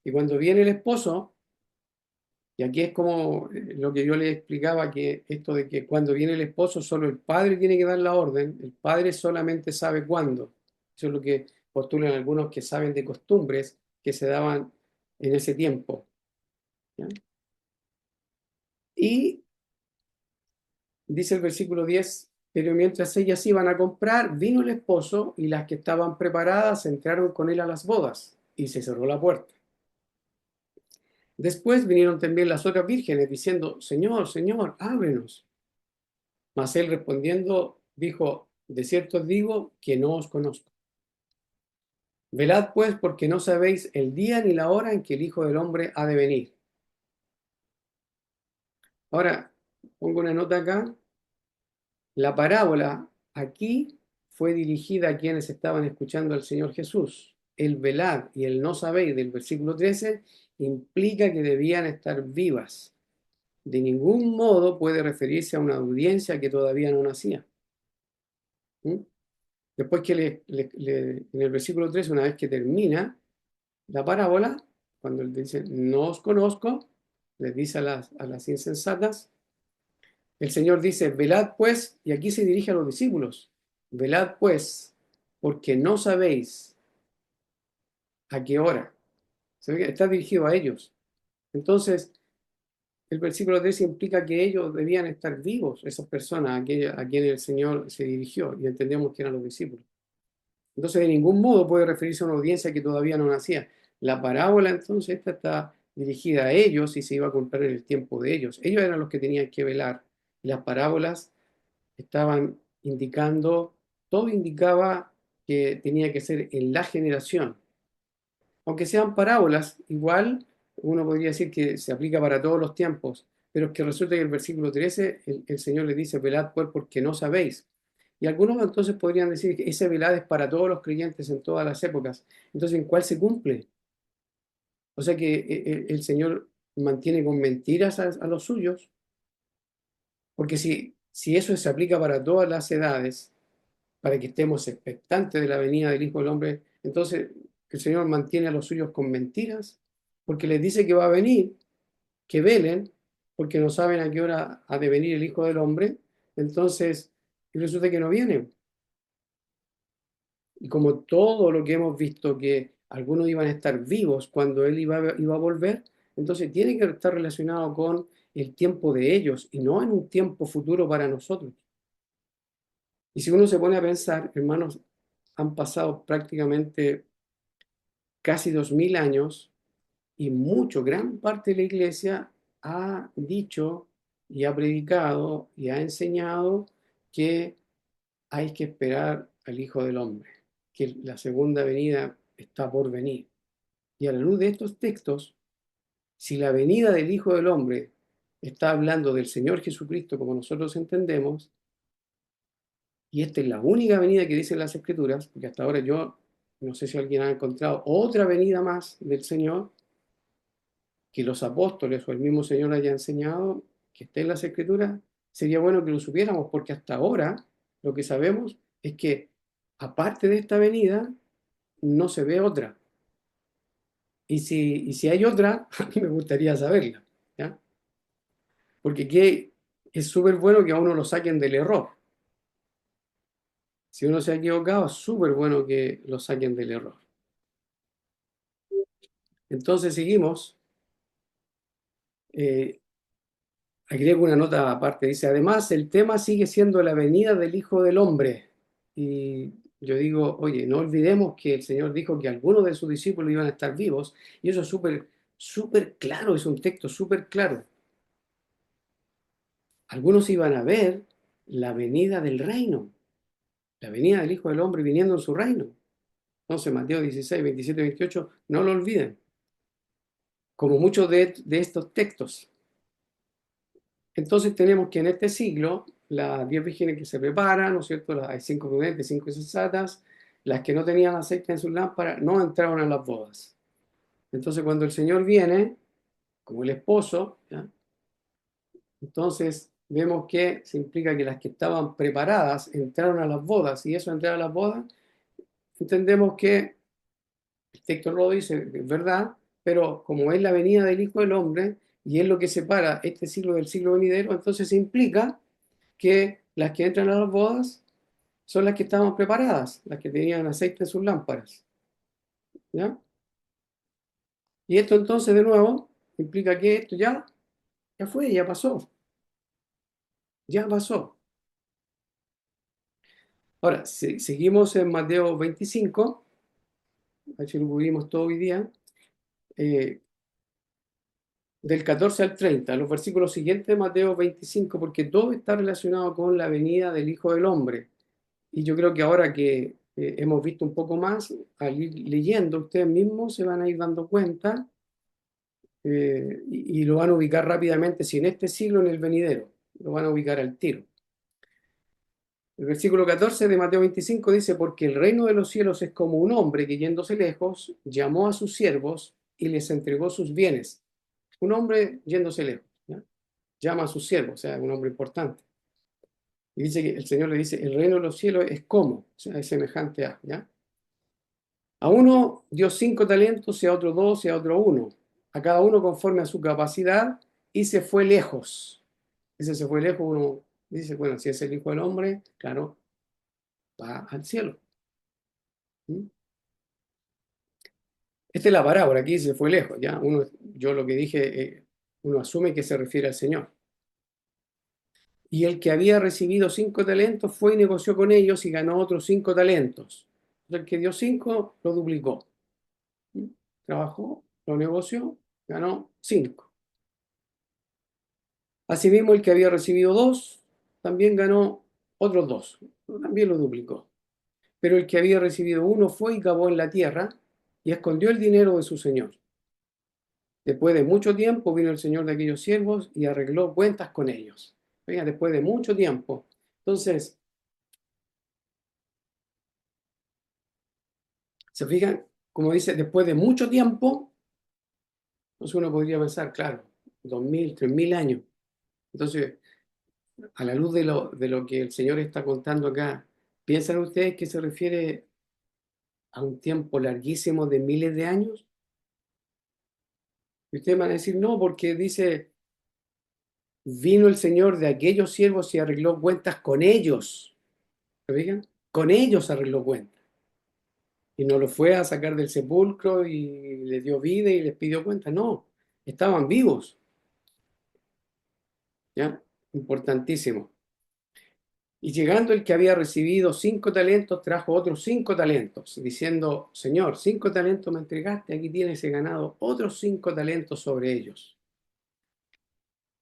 Y cuando viene el esposo, y aquí es como lo que yo les explicaba, que esto de que cuando viene el esposo solo el padre tiene que dar la orden, el padre solamente sabe cuándo. Eso es lo que postulan algunos que saben de costumbres que se daban en ese tiempo, ¿ya? Y dice el versículo 10: pero mientras ellas iban a comprar, vino el esposo y las que estaban preparadas entraron con él a las bodas y se cerró la puerta. Después vinieron también las otras vírgenes diciendo, Señor, Señor, ábrenos. Mas él respondiendo dijo, de cierto os digo que no os conozco. Velad pues porque no sabéis el día ni la hora en que el Hijo del Hombre ha de venir. Ahora, pongo una nota acá. La parábola aquí fue dirigida a quienes estaban escuchando al Señor Jesús. El velad y el no sabéis del versículo 13 implica que debían estar vivas. De ningún modo puede referirse a una audiencia que todavía no nacía. ¿Mm? Después que en el versículo 13, una vez que termina la parábola, cuando él dice, no os conozco, les dice a las insensatas, el Señor dice, velad pues, y aquí se dirige a los discípulos, velad pues, porque no sabéis a qué hora. Está dirigido a ellos. Entonces, el versículo 13 implica que ellos debían estar vivos, esas personas a quienes el Señor se dirigió, y entendemos que eran los discípulos. Entonces, de ningún modo puede referirse a una audiencia que todavía no nacía. La parábola, entonces, esta está dirigida a ellos y se iba a contar en el tiempo de ellos. Ellos eran los que tenían que velar. Las parábolas estaban indicando, todo indicaba que tenía que ser en la generación. Aunque sean parábolas, igual uno podría decir que se aplica para todos los tiempos, pero es que resulta que en el versículo 13 el Señor les dice, velad pues porque no sabéis. Y algunos entonces podrían decir que ese velad es para todos los creyentes en todas las épocas. Entonces, ¿en cuál se cumple? O sea que el Señor mantiene con mentiras a los suyos, porque si eso se aplica para todas las edades, para que estemos expectantes de la venida del Hijo del Hombre, entonces el Señor mantiene a los suyos con mentiras, porque les dice que va a venir, que velen, porque no saben a qué hora ha de venir el Hijo del Hombre, entonces y resulta que no viene. Y como todo lo que hemos visto que algunos iban a estar vivos cuando Él iba a volver, entonces tiene que estar relacionado con el tiempo de ellos y no en un tiempo futuro para nosotros. Y si uno se pone a pensar, hermanos, han pasado prácticamente casi 2000 años y gran parte de la iglesia ha dicho y ha predicado y ha enseñado que hay que esperar al Hijo del Hombre, que la segunda venida está por venir. Y a la luz de estos textos, si la venida del Hijo del Hombre está hablando del Señor Jesucristo como nosotros entendemos, y esta es la única venida que dicen las Escrituras, porque hasta ahora yo no sé si alguien ha encontrado otra venida más del Señor, que los apóstoles o el mismo Señor haya enseñado, que esté en las Escrituras, sería bueno que lo supiéramos, porque hasta ahora lo que sabemos es que aparte de esta venida, no se ve otra. Y si hay otra, a mí me gustaría saberla, ¿ya? Porque es súper bueno que a uno lo saquen del error. Si uno se ha equivocado, es súper bueno que lo saquen del error. Entonces seguimos. eh, Agrego una nota aparte, dice, además el tema sigue siendo la venida del Hijo del Hombre. Y yo digo, oye, no olvidemos que el Señor dijo que algunos de sus discípulos iban a estar vivos, y eso es súper, súper claro, es un texto súper claro. Algunos iban a ver la venida del reino, la venida del Hijo del Hombre viniendo en su reino. Entonces, Mateo 16, 27 y 28, no lo olviden, como muchos de estos textos. Entonces tenemos que en este siglo, las 10 vírgenes que se preparan, ¿no es cierto? Hay 5 prudentes, 5 insensatas, las que no tenían aceite en sus lámparas, no entraron a las bodas. Entonces cuando el Señor viene, como el esposo, ¿ya? Entonces vemos que se implica que las que estaban preparadas entraron a las bodas, y eso entrar a las bodas, entendemos que el texto lo dice, es verdad, pero como es la venida del Hijo del Hombre, y es lo que separa este siglo del siglo venidero, entonces se implica que las que entran a las bodas son las que estaban preparadas, las que tenían aceite en sus lámparas. ¿Ya? Y esto entonces, de nuevo, implica que esto ya fue, ya pasó, ya pasó. Ahora, seguimos en Mateo 25, a ver si lo cubrimos todo hoy día. Eh, del 14 al 30, los versículos siguientes de Mateo 25, porque todo está relacionado con la venida del Hijo del Hombre. Y yo creo que ahora que hemos visto un poco más, al ir leyendo, ustedes mismos se van a ir dando cuenta y lo van a ubicar rápidamente, si en este siglo, en el venidero, lo van a ubicar al tiro. El versículo 14 de Mateo 25 dice, porque el reino de los cielos es como un hombre que yéndose lejos, llamó a sus siervos y les entregó sus bienes. Un hombre yéndose lejos, ¿ya? Llama a sus siervos, o sea, un hombre importante. Y dice que el Señor le dice, el reino de los cielos es como, o sea, es semejante a, ¿ya? A uno dio 5 talentos, y a otro 2, y a otro 1, a cada uno conforme a su capacidad, y se fue lejos. Ese se fue lejos, uno dice, bueno, si es el Hijo del Hombre, claro, va al cielo. ¿Mm? Esta es la parábola, aquí se fue lejos, ¿ya? Yo lo que dije, uno asume que se refiere al Señor. Y el que había recibido 5 talentos fue y negoció con ellos y ganó otros 5 talentos. El que dio 5 lo duplicó. ¿Mm? Trabajó, lo negoció, ganó 5. Asimismo, el que había recibido 2 también ganó otros 2. También lo duplicó. Pero el que había recibido 1 fue y cavó en la tierra y escondió el dinero de su señor. Después de mucho tiempo vino el señor de aquellos siervos y arregló cuentas con ellos. Oiga, después de mucho tiempo. Entonces, ¿se fijan? Como dice, después de mucho tiempo, entonces uno podría pensar, claro, 2000, 3000 años. Entonces, a la luz de lo que el Señor está contando acá, ¿piensan ustedes que se refiere a un tiempo larguísimo de miles de años? Y ustedes van a decir, no, porque dice, vino el Señor de aquellos siervos y arregló cuentas con ellos. ¿Se fijan? Con ellos arregló cuentas. Y no lo fue a sacar del sepulcro y les dio vida y les pidió cuentas. No, estaban vivos. ¿Ya? Importantísimo. Y llegando el que había recibido 5 talentos, trajo otros 5 talentos, diciendo, Señor, 5 talentos me entregaste, aquí tienes, he ganado otros 5 talentos sobre ellos.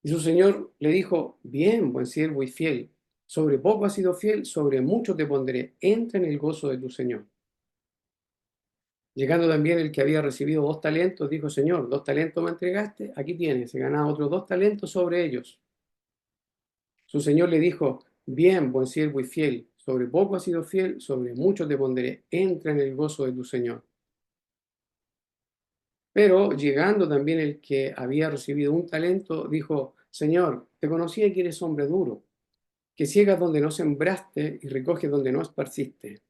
Y su señor le dijo, bien, buen siervo y fiel, sobre poco has sido fiel, sobre mucho te pondré, entra en el gozo de tu señor. Llegando también el que había recibido 2 talentos, dijo, Señor, 2 talentos me entregaste, aquí tienes, he ganado otros 2 talentos sobre ellos. Su señor le dijo, bien, buen siervo y fiel, sobre poco has sido fiel, sobre mucho te pondré, entra en el gozo de tu señor. Pero llegando también el que había recibido 1 talento, dijo, Señor, te conocía que eres hombre duro, que ciegas donde no sembraste y recoges donde no esparciste.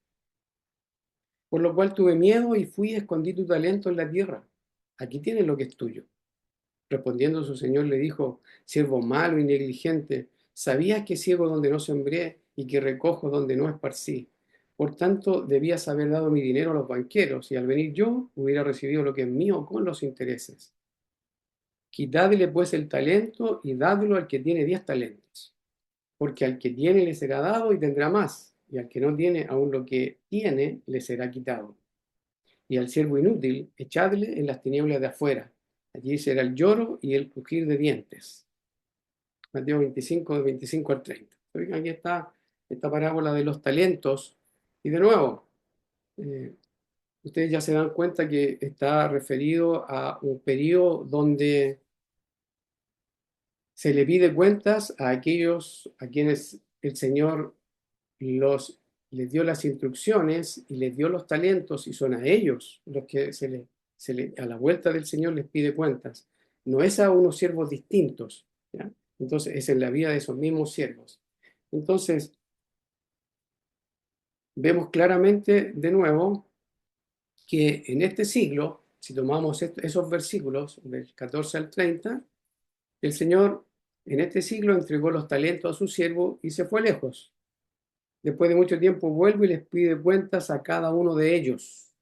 Por lo cual tuve miedo y fui y escondí tu talento en la tierra. Aquí tienes lo que es tuyo. Respondiendo su señor le dijo, siervo malo y negligente, ¿sabías que ciego donde no sembré y que recojo donde no esparcí? Por tanto, debías haber dado mi dinero a los banqueros y al venir yo hubiera recibido lo que es mío con los intereses. Quitadle pues el talento y dadlo al que tiene 10 talentos, porque al que tiene le será dado y tendrá más, y al que no tiene aún lo que tiene le será quitado. Y al siervo inútil echadle en las tinieblas de afuera. Allí será el lloro y el crujir de dientes. Mateo 25, de 25 al 30. Aquí está esta parábola de los talentos. Y de nuevo, eh, ustedes ya se dan cuenta que está referido a un periodo donde se le pide cuentas a aquellos a quienes el Señor los, les dio las instrucciones y les dio los talentos y son a ellos los que a la vuelta del Señor les pide cuentas. No es a unos siervos distintos, ¿ya? Entonces es en la vida de esos mismos siervos. Entonces vemos claramente de nuevo que en este siglo, si tomamos esos versículos del 14 al 30, el Señor en este siglo entregó los talentos a su siervo y se fue lejos. Después de mucho tiempo vuelve y les pide cuentas a cada uno de ellos.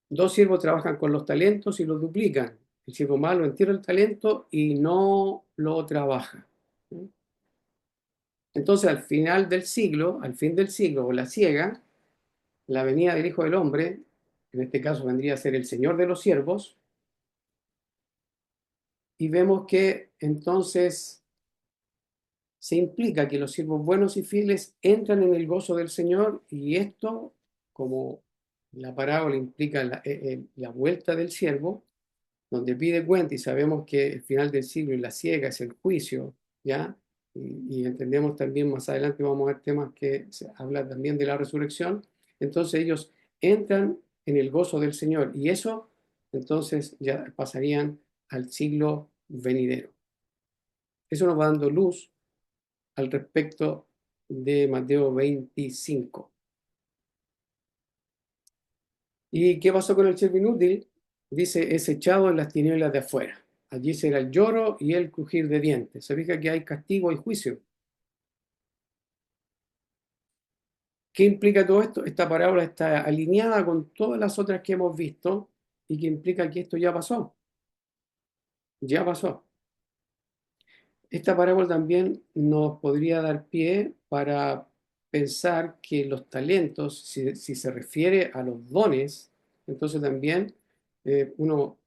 2 siervos trabajan con los talentos y los duplican. El siervo malo entierra el talento y no lo trabaja. Entonces, al final del siglo, al fin del siglo, o la ciega, la venida del Hijo del Hombre, en este caso vendría a ser el Señor de los siervos, y vemos que entonces se implica que los siervos buenos y fieles entran en el gozo del Señor, y esto, como la parábola implica la vuelta del siervo, donde pide cuenta, y sabemos que el final del siglo y la ciega es el juicio, ¿ya? Y entendemos también, más adelante vamos a ver temas que se habla también de la resurrección. Entonces ellos entran en el gozo del Señor, y eso entonces ya pasarían al siglo venidero. Eso nos va dando luz al respecto de Mateo 25. ¿Y qué pasó con el siervo inútil? Dice, es echado en las tinieblas de afuera. Allí será el lloro y el crujir de dientes. Se fija que hay castigo y juicio. ¿Qué implica todo esto? Esta parábola está alineada con todas las otras que hemos visto, y que implica que esto ya pasó. Ya pasó. Esta parábola también nos podría dar pie para pensar que los talentos, si se refiere a los dones, entonces también uno,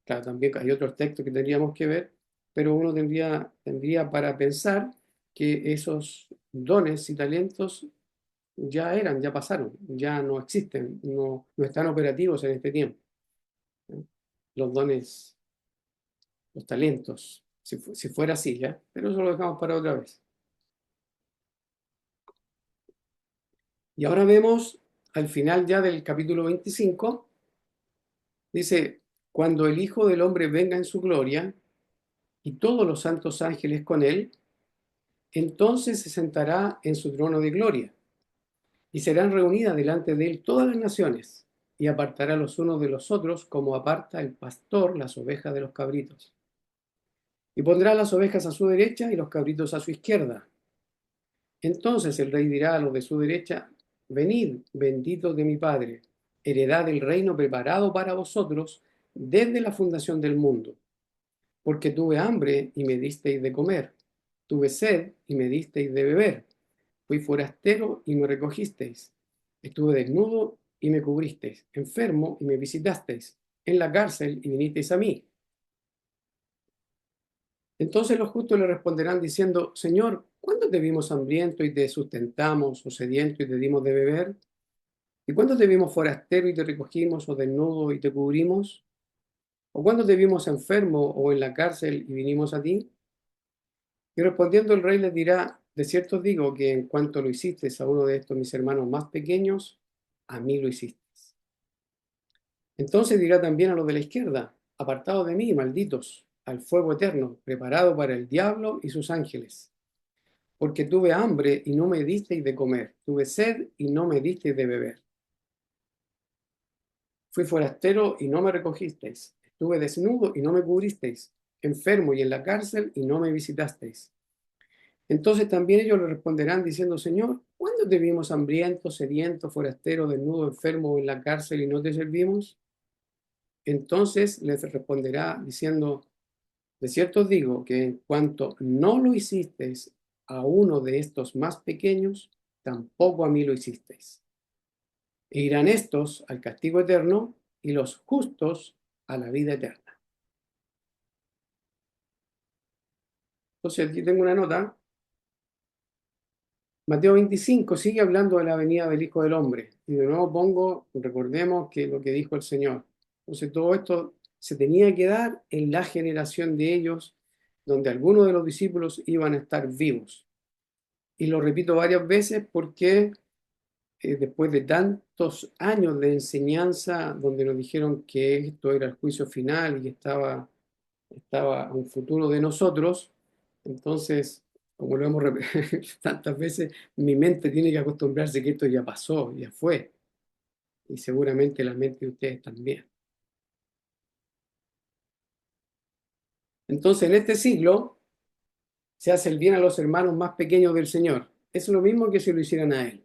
claro, también hay otros textos que tendríamos que ver, pero uno tendría para pensar que esos dones y talentos ya pasaron, ya no existen, no están operativos en este tiempo, ¿no? Los dones, los talentos, si fuera así, ¿ya? Pero eso lo dejamos para otra vez. Y ahora vemos al final ya del capítulo 25, dice, cuando el Hijo del Hombre venga en su gloria y todos los santos ángeles con él, entonces se sentará en su trono de gloria, y serán reunidas delante de él todas las naciones, y apartará los unos de los otros como aparta el pastor las ovejas de los cabritos. Y pondrá las ovejas a su derecha y los cabritos a su izquierda. Entonces el rey dirá a los de su derecha, venid, benditos de mi Padre, heredad del reino preparado para vosotros desde la fundación del mundo. Porque tuve hambre y me disteis de comer, tuve sed y me disteis de beber, fui forastero y me recogisteis, estuve desnudo y me cubristeis, enfermo y me visitasteis, en la cárcel y vinisteis a mí. Entonces los justos le responderán diciendo, Señor, ¿cuándo te vimos hambriento y te sustentamos, o sediento y te dimos de beber? ¿Y cuándo te vimos forastero y te recogimos, o desnudo y te cubrimos? ¿O cuándo te vimos enfermo o en la cárcel y vinimos a ti? Y respondiendo el rey les dirá, de cierto os digo que en cuanto lo hicisteis a uno de estos mis hermanos más pequeños, a mí lo hicisteis. Entonces dirá también a los de la izquierda, apartados de mí, malditos, al fuego eterno, preparado para el diablo y sus ángeles. Porque tuve hambre y no me disteis de comer, tuve sed y no me disteis de beber. Fui forastero y no me recogisteis, estuve desnudo y no me cubristeis, enfermo y en la cárcel y no me visitasteis. Entonces también ellos le responderán diciendo, Señor, ¿cuándo te vimos hambriento, sediento, forastero, desnudo, enfermo o en la cárcel y no te servimos? Entonces les responderá diciendo, de cierto os digo que en cuanto no lo hicisteis a uno de estos más pequeños, tampoco a mí lo hicisteis. E irán estos al castigo eterno y los justos a la vida eterna. Entonces aquí tengo una nota. Mateo 25 sigue hablando de la venida del Hijo del Hombre. Y de nuevo recordemos que lo que dijo el Señor. Entonces todo esto se tenía que dar en la generación de ellos, donde algunos de los discípulos iban a estar vivos. Y lo repito varias veces porque después de tantos años de enseñanza, donde nos dijeron que esto era el juicio final y que estaba a un futuro de nosotros, entonces, como lo hemos repetido tantas veces, mi mente tiene que acostumbrarse que esto ya pasó, ya fue, y seguramente la mente de ustedes también. Entonces, en este siglo se hace el bien a los hermanos más pequeños del Señor. Es lo mismo que si lo hicieran a Él.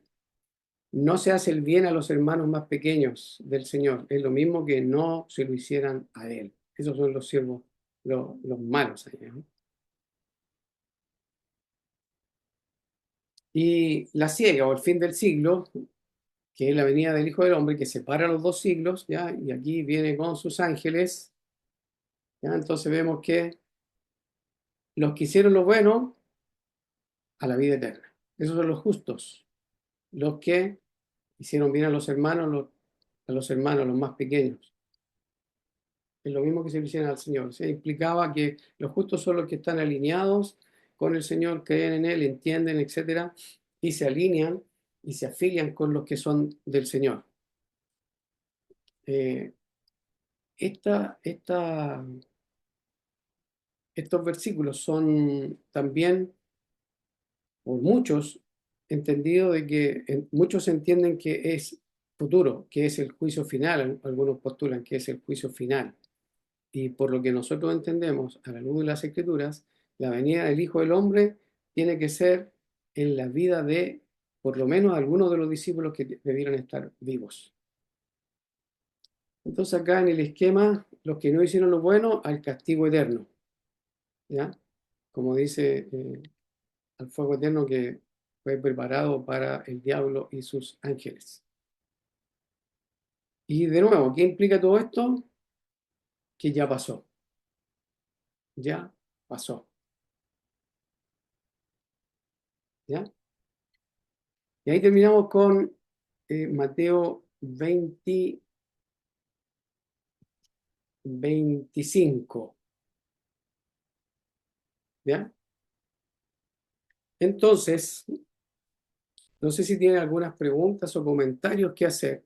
No se hace el bien a los hermanos más pequeños del Señor. Es lo mismo que no se lo hicieran a Él. Esos son los siervos, los malos allá, ¿no? Y la ciega o el fin del siglo, que es la venida del Hijo del Hombre, que separa los dos siglos, ¿ya? Y aquí viene con sus ángeles, ¿ya? Entonces vemos que los que hicieron lo bueno a la vida eterna. Esos son los justos, los que hicieron bien a los hermanos, los más pequeños. Es lo mismo que se le hicieron al Señor. Se implicaba que los justos son los que están alineados con el Señor, creen en Él, entienden, etcétera, y se alinean y se afilian con los que son del Señor. Eh, esta, esta, estos versículos son también, por muchos, entendido de que muchos entienden que es futuro, que es el juicio final, algunos postulan que es el juicio final. Y por lo que nosotros entendemos, a la luz de las Escrituras, la venida del Hijo del Hombre tiene que ser en la vida de, por lo menos, algunos de los discípulos que debieran estar vivos. Entonces acá en el esquema, los que no hicieron lo bueno, al castigo eterno, ¿ya? Como dice, al fuego eterno que fue preparado para el diablo y sus ángeles. Y de nuevo, ¿qué implica todo esto? Que ya pasó, ya pasó, ¿ya? Y ahí terminamos con Mateo 25, ¿ya? Entonces, no sé si tienen algunas preguntas o comentarios que hacer,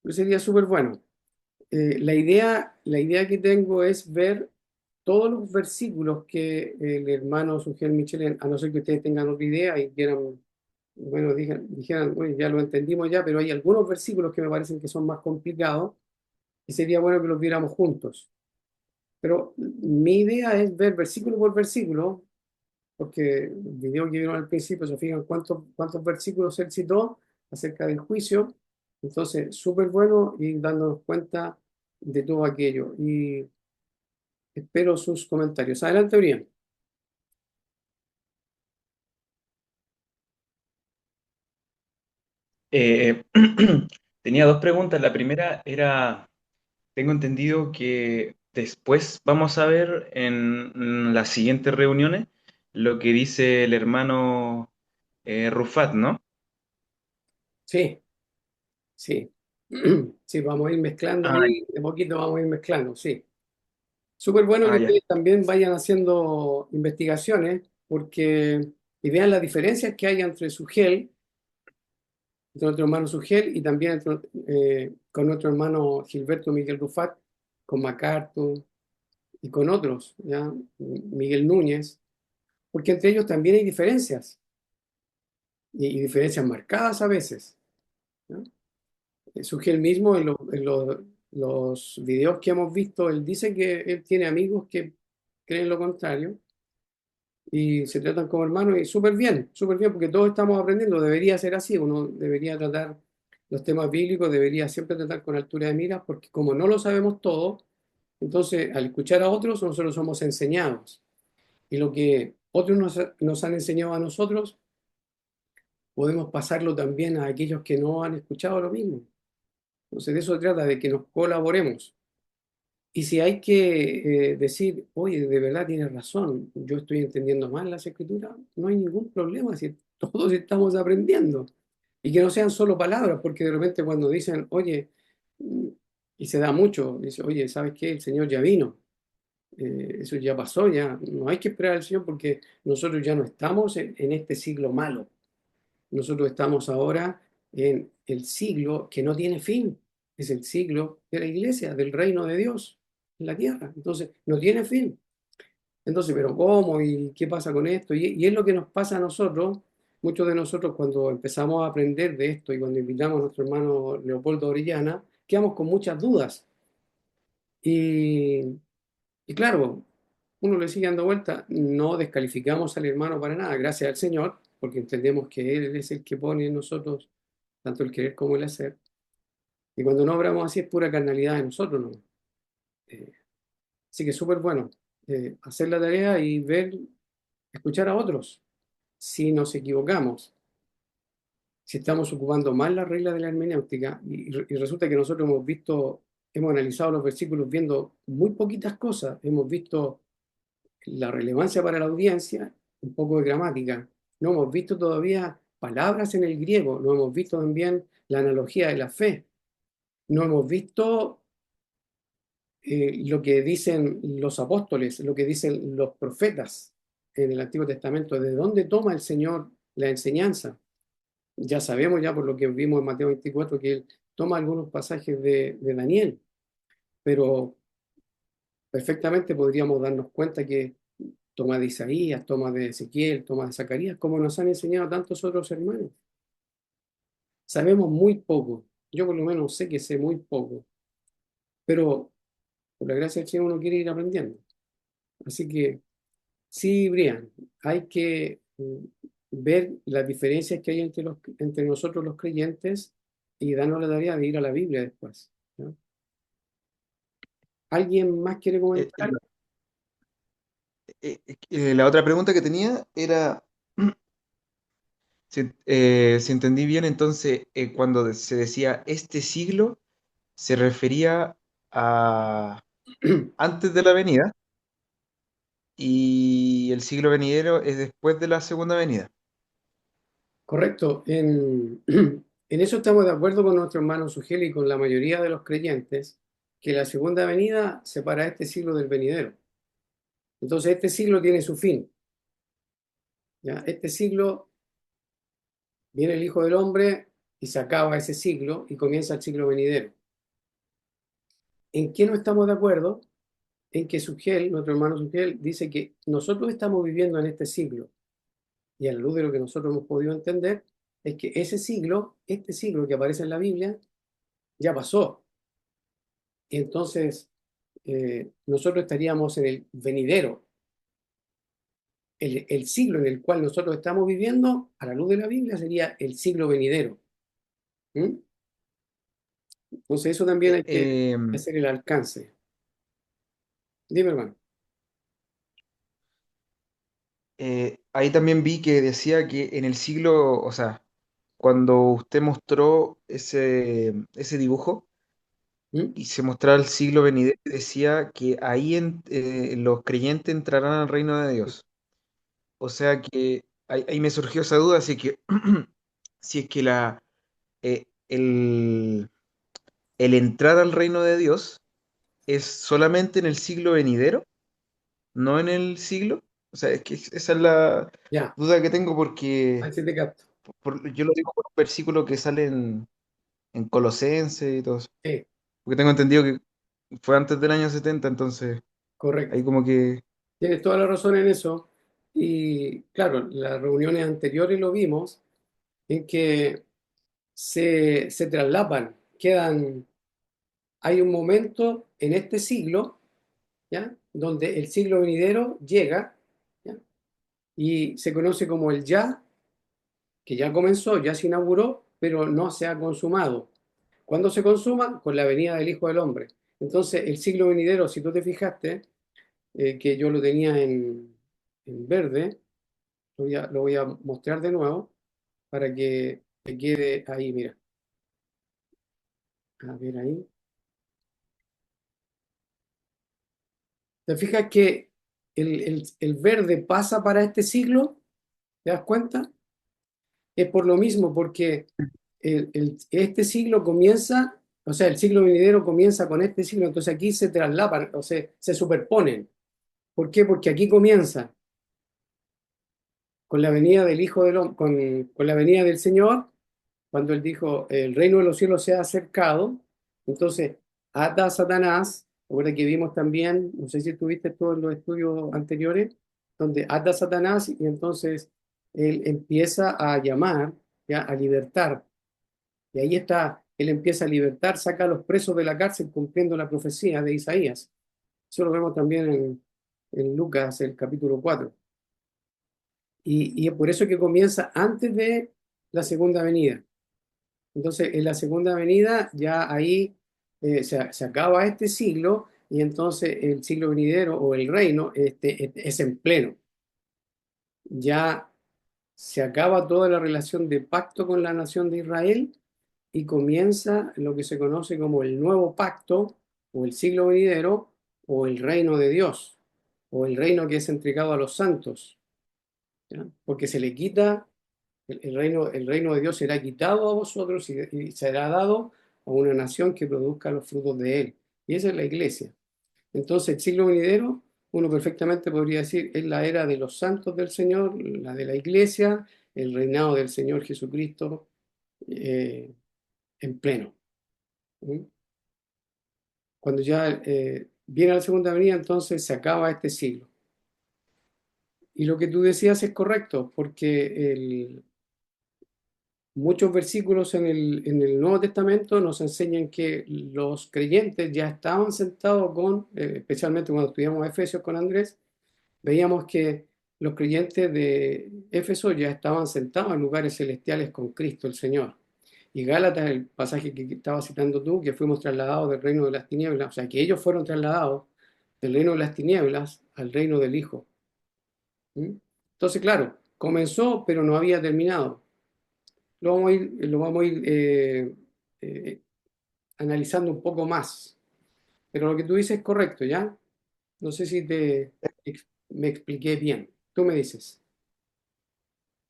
pero sería súper bueno. La idea que tengo es ver todos los versículos que el hermano Sugel Michel, a no ser que ustedes tengan otra idea y quieran, bueno, dijeran, "Oye, ya lo entendimos ya", pero hay algunos versículos que me parecen que son más complicados y sería bueno que los viéramos juntos. Pero mi idea es ver versículo por versículo, porque el video que vieron al principio, se fijan cuántos versículos él citó acerca del juicio. Entonces, súper bueno ir dándonos cuenta de todo aquello. Y espero sus comentarios. Adelante, Brian. Eh, tenía dos preguntas. La primera era, tengo entendido que después vamos a ver en las siguientes reuniones lo que dice el hermano Rufat, ¿no? Sí, sí. Sí, vamos a ir mezclando Ah, ahí, de poquito vamos a ir mezclando, sí. Súper bueno que ya. ustedes también vayan haciendo investigaciones, porque y vean las diferencias que hay entre su gel entre nuestro hermano Sugel y también con nuestro hermano Gilberto Miguel Rufat, con MacArthur y con otros, ¿ya? Miguel Núñez, porque entre ellos también hay diferencias y diferencias marcadas a veces, ¿ya? Sugel mismo los videos que hemos visto, él dice que él tiene amigos que creen lo contrario y se tratan como hermanos y súper bien, porque todos estamos aprendiendo, debería ser así, uno debería tratar los temas bíblicos, debería siempre tratar con altura de miras, porque como no lo sabemos todo, entonces al escuchar a otros nosotros somos enseñados y lo que otros nos han enseñado a nosotros, podemos pasarlo también a aquellos que no han escuchado lo mismo. Entonces de eso se trata, de que nos colaboremos. Y si hay que decir, oye, de verdad tienes razón, yo estoy entendiendo mal las escrituras, no hay ningún problema si todos estamos aprendiendo. Y que no sean solo palabras, porque de repente cuando dicen, oye, mm, y se da mucho, dice, oye, ¿sabes qué? El Señor ya vino, eso ya pasó, ya no hay que esperar al Señor porque nosotros ya no estamos en este siglo malo. Nosotros estamos ahora en el siglo que no tiene fin. Es el siglo de la iglesia, del reino de Dios en la tierra. Entonces, no tiene fin. Entonces, ¿pero cómo? ¿Y qué pasa con esto? Y es lo que nos pasa a nosotros, muchos de nosotros cuando empezamos a aprender de esto y cuando invitamos a nuestro hermano Leopoldo Orellana, quedamos con muchas dudas. Y, y claro, uno le sigue dando vuelta, no descalificamos al hermano para nada, gracias al Señor, porque entendemos que Él es el que pone en nosotros tanto el querer como el hacer. Y cuando no obramos así es pura carnalidad de nosotros, ¿no? Eh, Así que súper bueno hacer la tarea y ver, escuchar a otros si nos equivocamos, si estamos ocupando mal las reglas de la hermenéutica y resulta que nosotros hemos analizado los versículos viendo muy poquitas cosas, hemos visto la relevancia para la audiencia, un poco de gramática. No hemos visto todavía palabras en el griego, no hemos visto también la analogía de la fe, no hemos visto lo que dicen los apóstoles, lo que dicen los profetas en el Antiguo Testamento, de dónde toma el Señor la enseñanza. Ya sabemos, ya por lo que vimos en Mateo 24, que él toma algunos pasajes de Daniel, pero perfectamente podríamos darnos cuenta que toma de Isaías, toma de Ezequiel, toma de Zacarías, como nos han enseñado tantos otros hermanos. Sabemos muy poco, yo por lo menos sé que sé muy poco, pero por la gracia del Señor uno quiere ir aprendiendo. Así que sí, Brian, hay que ver las diferencias que hay entre nosotros los creyentes y darnos la tarea de ir a la Biblia después, ¿no? ¿Alguien más quiere Eh, comentar? la la otra pregunta que tenía era, si entendí bien, entonces cuando se decía este siglo, se refería a antes de la venida y el siglo venidero es después de la segunda venida. Correcto. En eso estamos de acuerdo con nuestro hermano Sugel y con la mayoría de los creyentes, que la segunda venida separa este siglo del venidero. Entonces, este siglo tiene su fin, ¿ya? Este siglo viene el Hijo del Hombre y se acaba ese siglo y comienza el siglo venidero. ¿En qué no estamos de acuerdo? En que Sugel, nuestro hermano Sugel, dice que nosotros estamos viviendo en este siglo, y a la luz de lo que nosotros hemos podido entender, es que ese siglo, este siglo que aparece en la Biblia, ya pasó. Entonces, nosotros estaríamos en el venidero. El siglo en el cual nosotros estamos viviendo, a la luz de la Biblia, sería el siglo venidero. ¿Mm? Entonces, eso también Eh, hay que eh, hacer el alcance. Dime, hermano. Ahí también vi que decía que en el siglo, o sea, cuando usted mostró ese dibujo ¿Mm? y se mostraba el siglo venidero, decía que ahí los creyentes entrarán al reino de Dios. O sea que ahí me surgió esa duda, así que si es que el entrar al reino de Dios es solamente en el siglo venidero, no en el siglo. O sea, es que esa es la Ya, duda que tengo ahí porque sí te capto. yo lo digo por un versículo que sale en Colosenses y todo eso. Sí, Porque tengo entendido que fue antes del año 70, entonces ahí correcto. como que... Tienes toda la razón en eso. Y claro, las reuniones anteriores lo vimos, en que se traslapan, quedan, hay un momento en este siglo, ¿ya? Donde el siglo venidero llega, ¿ya? Y se conoce como el ya, que ya comenzó, ya se inauguró, pero no se ha consumado. ¿Cuándo se consuma? Con la venida del Hijo del Hombre. Entonces, el siglo venidero, si tú te fijaste, que yo lo tenía en verde, lo voy a mostrar de nuevo para que te quede ahí, mira. A ver ahí. ¿Te fijas que el verde pasa para este siglo? ¿Te das cuenta? Es por lo mismo, porque este siglo comienza, o sea, el siglo venidero comienza con este siglo, entonces aquí se traslapan, o sea, se superponen. ¿Por qué? Porque aquí comienza con la venida del Hijo del Hombre, con la venida del Señor, cuando Él dijo, el reino de los cielos se ha acercado, entonces ata a Satanás, ahora que vimos también, no sé si tuviste todos los estudios anteriores, donde ata a Satanás y entonces Él empieza a llamar, ya, a libertar. Y ahí está, Él empieza a libertar, saca a los presos de la cárcel cumpliendo la profecía de Isaías. Eso lo vemos también en Lucas, el capítulo 4. Y es por eso que comienza antes de la segunda venida. Entonces, en la segunda venida ya ahí se acaba este siglo y entonces el siglo venidero o el reino es en pleno. Ya se acaba toda la relación de pacto con la nación de Israel y comienza lo que se conoce como el nuevo pacto o el siglo venidero o el reino de Dios. o el reino que es entregado a los santos, ¿ya? Porque se le quita, el reino de Dios será quitado a vosotros y será dado a una nación que produzca los frutos de él. Y esa es la iglesia. Entonces, el siglo venidero, uno perfectamente podría decir, es la era de los santos del Señor, la de la iglesia, el reinado del Señor Jesucristo eh, en pleno. ¿Sí? Cuando ya viene la segunda venida, entonces se acaba este siglo. Y lo que tú decías es correcto, porque muchos versículos en el Nuevo Testamento nos enseñan que los creyentes ya estaban sentados con, especialmente cuando estudiamos Efesios con Andrés, veíamos que los creyentes de Éfeso ya estaban sentados en lugares celestiales con Cristo el Señor. Y Gálatas, el pasaje que estabas citando tú, que fuimos trasladados del reino de las tinieblas, o sea, que ellos fueron trasladados del reino de las tinieblas al reino del Hijo. ¿Mm? Entonces, claro, comenzó, pero no había terminado. Lo vamos a ir eh, analizando un poco más. Pero lo que tú dices es correcto, ¿ya? No sé si me expliqué bien. Tú me dices.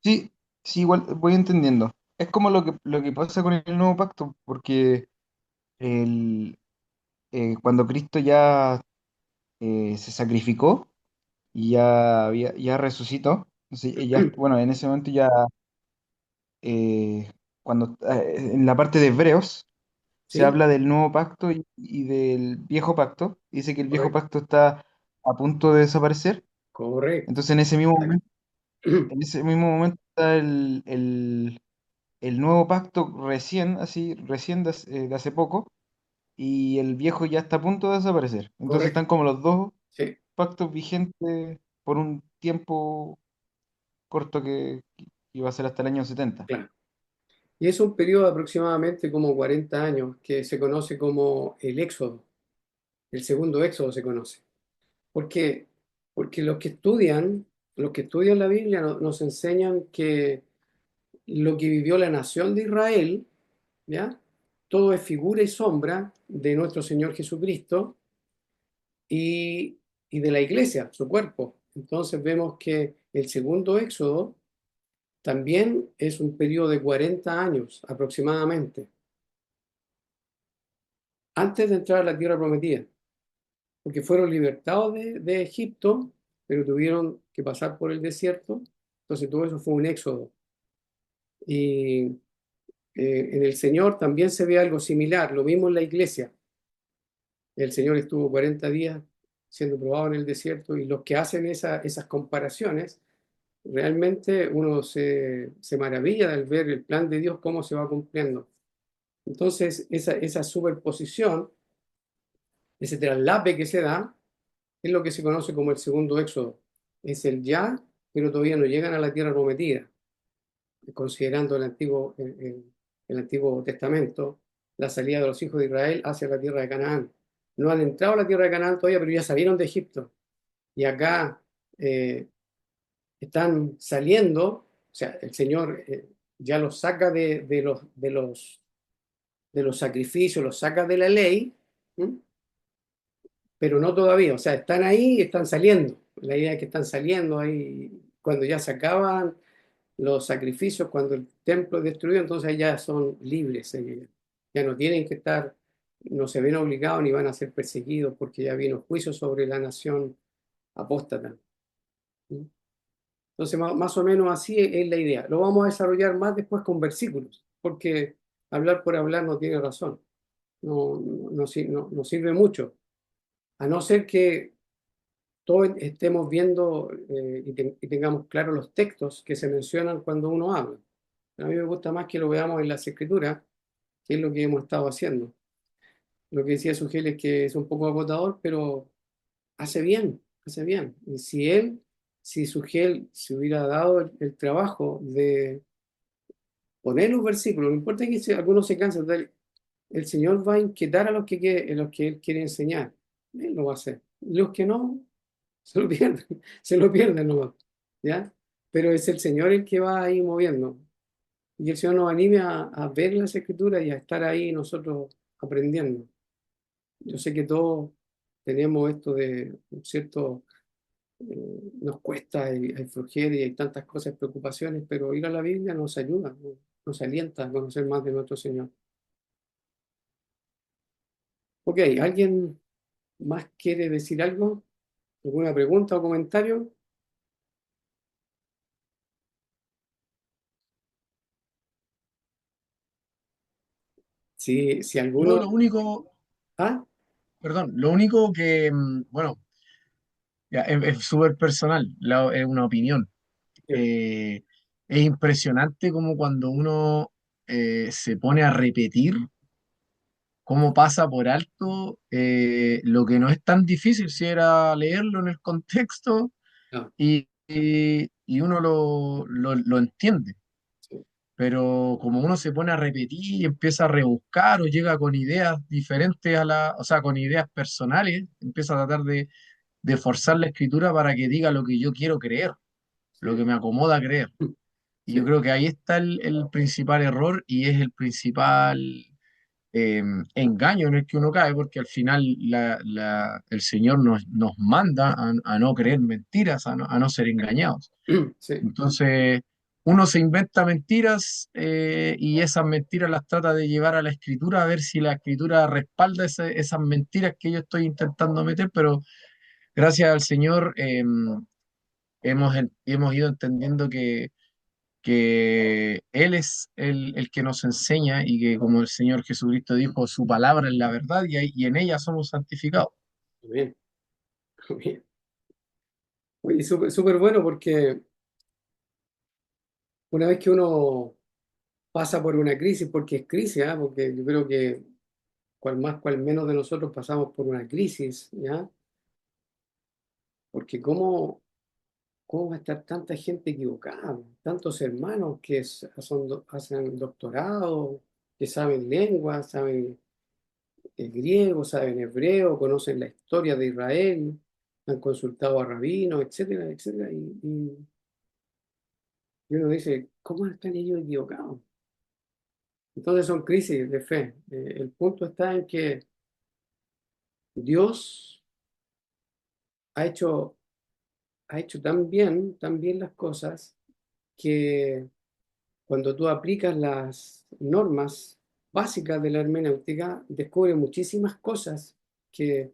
Sí, sí, igual voy entendiendo. Es como lo que pasa con el nuevo pacto, porque el, cuando Cristo ya se sacrificó y ya resucitó, entonces, bueno, en ese momento ya, cuando en la parte de Hebreos se ¿Sí? habla del nuevo pacto y del viejo pacto, dice que el viejo Correcto. pacto está a punto de desaparecer, Correcto. entonces en ese mismo momento está el nuevo pacto recién, así, recién de hace poco, y el viejo ya está a punto de desaparecer. Entonces Correcto. están como los dos Sí, pactos vigentes por un tiempo corto que iba a ser hasta el año 70. claro. Y es un periodo de aproximadamente como 40 años que se conoce como el Éxodo. El segundo Éxodo se conoce. ¿Por qué? Porque los que estudian la Biblia nos enseñan que lo que vivió la nación de Israel, ¿ya? Todo es figura y sombra de nuestro Señor Jesucristo y, y de la iglesia, su cuerpo. Entonces vemos que el segundo Éxodo también es un periodo de 40 años aproximadamente, antes de entrar a la tierra prometida, porque fueron libertados de Egipto, pero tuvieron que pasar por el desierto. Entonces todo eso fue un éxodo. Y en el Señor también se ve algo similar, lo mismo en la iglesia. El Señor estuvo 40 días siendo probado en el desierto y los que hacen esas comparaciones, realmente uno se maravilla al ver el plan de Dios, cómo se va cumpliendo. Entonces, esa superposición, ese traslape que se da, es lo que se conoce como el segundo éxodo. Es el ya, pero todavía no llegan a la tierra prometida, considerando el Antiguo Testamento, la salida de los hijos de Israel hacia la tierra de Canaán. No han entrado a la tierra de Canaán todavía, pero ya salieron de Egipto. Y acá eh, están saliendo, o sea, el Señor ya los saca de los sacrificios, los saca de la ley, ¿m? Pero no todavía, o sea, están ahí y están saliendo. La idea es que están saliendo ahí cuando ya se acaban los sacrificios, cuando el templo es destruido, entonces ahí ya son libres, ya no tienen que estar, no se ven obligados ni van a ser perseguidos porque ya vino juicio sobre la nación apóstata. Entonces, más o menos así es la idea. Lo vamos a desarrollar más después con versículos, porque hablar por hablar no tiene razón, no sirve mucho, a no ser que todos estemos viendo y tengamos claros los textos que se mencionan cuando uno habla. A mí me gusta más que lo veamos en las escrituras, que es lo que hemos estado haciendo. Lo que decía Sugel es que es un poco agotador, pero hace bien, hace bien. Y si Sugel se hubiera dado el trabajo de poner los versículos, no importa que algunos se cansen, el Señor va a inquietar a los que Él quiere enseñar. Él lo va a hacer. Los que no, se lo pierden, se lo pierden nomás, ¿ya? Pero es el Señor el que va ahí moviendo. Y el Señor nos anime a ver las Escrituras y a estar ahí nosotros aprendiendo. Yo sé que todos tenemos esto de un cierto nos cuesta, hay flojera y hay tantas cosas, preocupaciones, pero ir a la Biblia nos ayuda, nos alienta a conocer más de nuestro Señor. Ok, ¿alguien más quiere decir algo? ¿Alguna pregunta o comentario? Si Yo alguno... lo único, Ah, perdón, lo único que, bueno, ya, es súper personal, es una opinión. bien, Eh, es impresionante como cuando uno se pone a repetir, cómo pasa por alto lo que no es tan difícil, si era leerlo en el contexto ah, y uno lo entiende. sí, Pero como uno se pone a repetir y empieza a rebuscar o llega con ideas diferentes o sea, con ideas personales, empieza a tratar de forzar la escritura para que diga lo que yo quiero creer, lo sí, que me acomoda creer. Y yo sí. creo que ahí está el principal error y es el principal eh, engaño en el que uno cae, porque al final el Señor nos manda a no creer mentiras, a no ser engañados. Sí, Entonces, uno se inventa mentiras y esas mentiras las trata de llevar a la escritura a ver si la escritura respalda esas mentiras que yo estoy intentando meter, pero gracias al Señor hemos ido entendiendo que Él es el que nos enseña y que como el Señor Jesucristo dijo, su palabra es la verdad y en ella somos santificados. muy bien, muy bien. Oye, súper súper bueno porque una vez que uno pasa por una crisis, porque es crisis, ¿ah? Porque yo creo que cual más, cual menos de nosotros pasamos por una crisis, ¿ya? Porque ¿cómo va a estar tanta gente equivocada? Tantos hermanos que hacen doctorado, que saben lenguas, saben el griego, saben hebreo, conocen la historia de Israel, han consultado a rabinos, etcétera, etcétera. Y uno dice, ¿cómo están ellos equivocados? Entonces son crisis de fe. El punto está en que Dios ha hecho, ha hecho tan bien las cosas que cuando tú aplicas las normas básicas de la hermenéutica, descubres muchísimas cosas que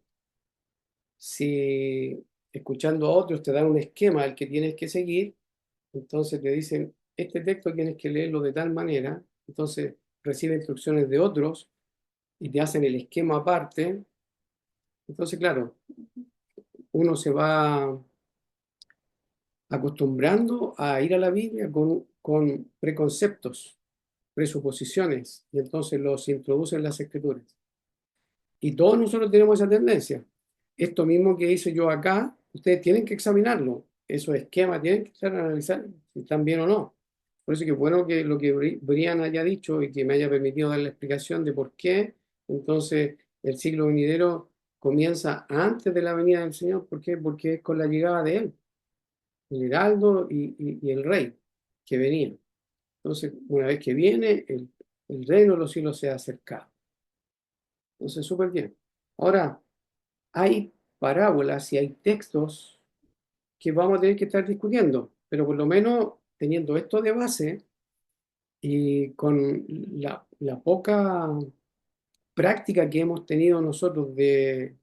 si escuchando a otros te dan un esquema al que tienes que seguir, entonces te dicen, este texto tienes que leerlo de tal manera, entonces recibe instrucciones de otros y te hacen el esquema aparte. Entonces, claro, uno se va acostumbrando a ir a la Biblia con preconceptos, presuposiciones, y entonces los introduce en las escrituras. Y todos nosotros tenemos esa tendencia. Esto mismo que hice yo acá, ustedes tienen que examinarlo. Esos esquemas tienen que estar a analizar si están bien o no. Por eso que bueno que lo que Brian haya dicho y que me haya permitido dar la explicación de por qué entonces el siglo venidero comienza antes de la venida del Señor. ¿Por qué? Porque es con la llegada de Él, el heraldo y el rey que venía. Entonces, una vez que viene, el reino de los cielos se ha acercado. Entonces, súper bien. Ahora, hay parábolas y hay textos que vamos a tener que estar discutiendo, pero por lo menos teniendo esto de base y con la poca práctica que hemos tenido nosotros de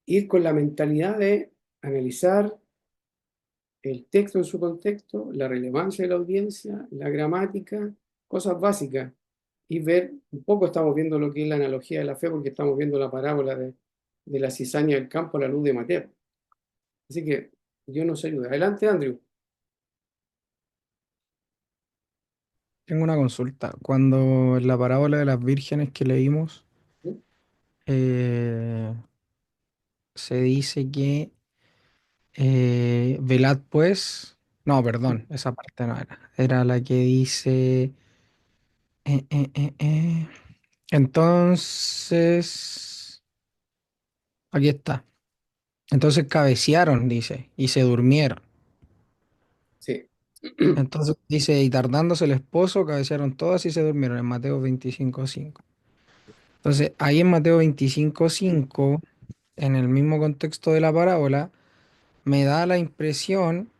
ir con la mentalidad de analizar el texto en su contexto, la relevancia de la audiencia, la gramática, cosas básicas, y ver, un poco estamos viendo lo que es la analogía de la fe, porque estamos viendo la parábola de la cizaña del campo a la luz de Mateo. Así que Dios nos ayuda. Adelante, Andrew. Tengo una consulta. Cuando en la parábola de las vírgenes que leímos, eh, se dice que velad pues, no, perdón, esa parte no era. Era la que dice, eh, eh, eh, eh. Entonces, aquí está. Entonces cabecearon, dice, y se durmieron. Sí. Entonces dice, y tardándose el esposo, cabecearon todas y se durmieron en Mateo 25:5. Entonces, ahí en Mateo 25:5 en el mismo contexto de la parábola, me da la impresión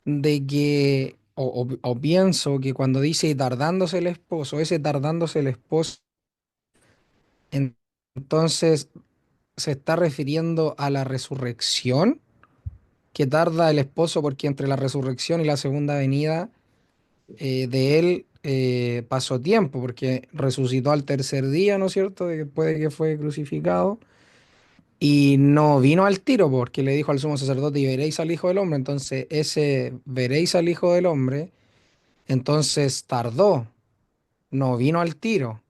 de que, o pienso que cuando dice tardándose el esposo, ese tardándose el esposo, en- entonces se está refiriendo a la resurrección, que tarda el esposo porque entre la resurrección y la segunda venida de él pasó tiempo, porque resucitó al tercer día, ¿no es cierto?, después de que fue crucificado. Y no vino al tiro porque le dijo al sumo sacerdote, y veréis al Hijo del Hombre. Entonces, ese veréis al Hijo del Hombre, entonces tardó, no vino al tiro.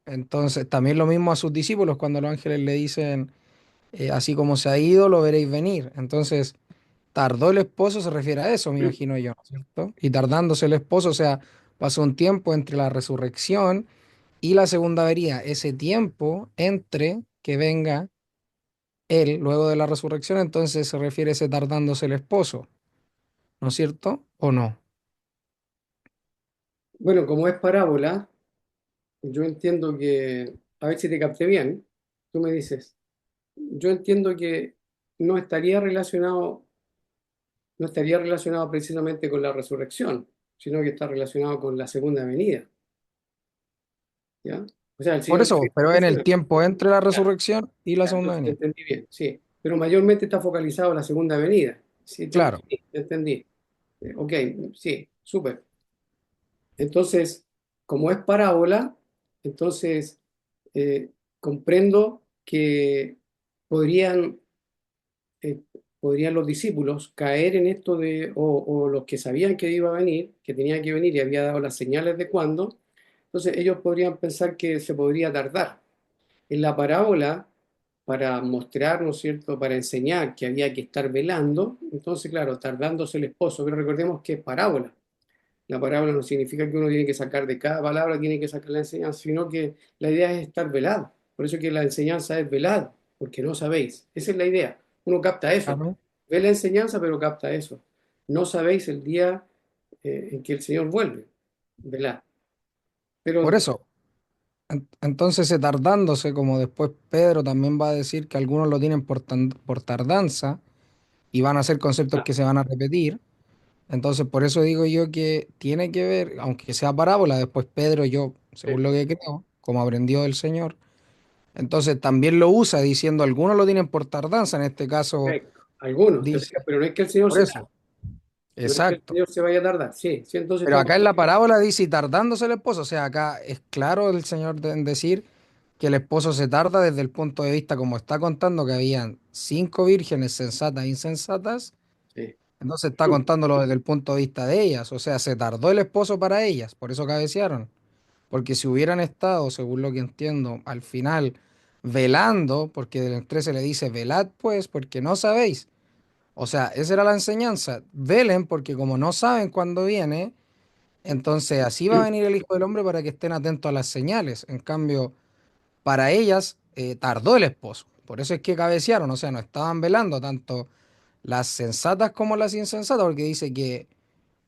Entonces, también lo mismo a sus discípulos cuando los ángeles le dicen, así como se ha ido, lo veréis venir. Entonces, tardó el esposo, se refiere a eso, me imagino yo, ¿no es cierto? Y tardándose el esposo, o sea, pasó un tiempo entre la resurrección y la segunda venida. Ese tiempo entre que venga él luego de la resurrección, entonces se refiere a ese tardándose el esposo, ¿no es cierto? ¿O no? Bueno, como es parábola, yo entiendo que, a ver si te capté bien, tú me dices, yo entiendo que no estaría relacionado, no estaría relacionado precisamente con la resurrección, sino que está relacionado con la segunda venida, ¿ya? O sea, el Por Señor eso, pero en el menciona, tiempo entre la ya, resurrección y la ya, segunda entonces te venida. entendí bien, sí, pero mayormente está focalizado en la segunda venida, sí, Claro, sí, te entendí. Ok, sí, súper. Entonces, como es parábola, entonces comprendo que podrían, eh, podrían los discípulos caer en esto de, o los que sabían que iba a venir, que tenía que venir y había dado las señales de cuándo, entonces ellos podrían pensar que se podría tardar. En la parábola, para mostrar, ¿no es cierto?, para enseñar que había que estar velando, entonces, claro, tardándose el esposo, pero recordemos que es parábola. La parábola no significa que uno tiene que sacar de cada palabra, tiene que sacar la enseñanza, sino que la idea es estar velado. Por eso que la enseñanza es velado, porque no sabéis. Esa es la idea. Uno capta eso. claro. Ve la enseñanza, pero capta eso. No sabéis el día en que el Señor vuelve. Velad. Por Pero, eso, entonces tardándose, como después Pedro también va a decir que algunos lo tienen por tardanza y van a ser conceptos ah, que se van a repetir. Entonces, por eso digo yo que tiene que ver, aunque sea parábola, después Pedro, yo, según sí, lo que creo, como aprendió del Señor, entonces también lo usa diciendo algunos lo tienen por tardanza, en este caso correcto. Algunos, dice, pero no es que el Señor por se tarde, eso, no es que el exacto. Señor se vaya a tardar. Sí, sí, entonces Pero estamos. acá en la parábola dice "Y tardándose el esposo", o sea, acá es claro el Señor en decir que el esposo se tarda desde el punto de vista, como está contando, que habían 5 vírgenes sensatas e insensatas, Sí, entonces está contándolo desde el punto de vista de ellas, o sea, se tardó el esposo para ellas, por eso cabecearon, porque si hubieran estado, según lo que entiendo, al final velando, porque del 13 le dice, velad pues, porque no sabéis. O sea, esa era la enseñanza. Velen porque como no saben cuándo viene, entonces así va a venir el Hijo del Hombre para que estén atentos a las señales. En cambio, para ellas tardó el esposo. Por eso es que cabecearon, o sea, no estaban velando tanto las sensatas como las insensatas, porque dice que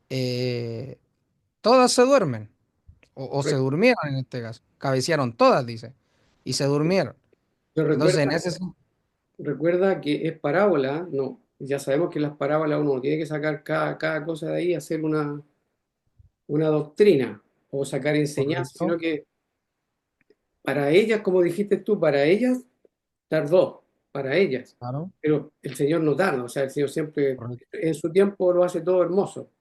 eh, todas se duermen, o se correcto. durmieron en este caso. Cabecearon todas, dice, y se durmieron. Pero Entonces, recuerda, en ese sentido, recuerda que es parábola, no, ya sabemos que las parábolas uno no tiene que sacar cada cosa de ahí y hacer una doctrina o sacar enseñanza, correcto, sino que para ellas, como dijiste tú, para ellas tardó, para ellas, claro, pero el Señor no tarda, o sea, el Señor siempre correcto, en su tiempo lo hace todo hermoso.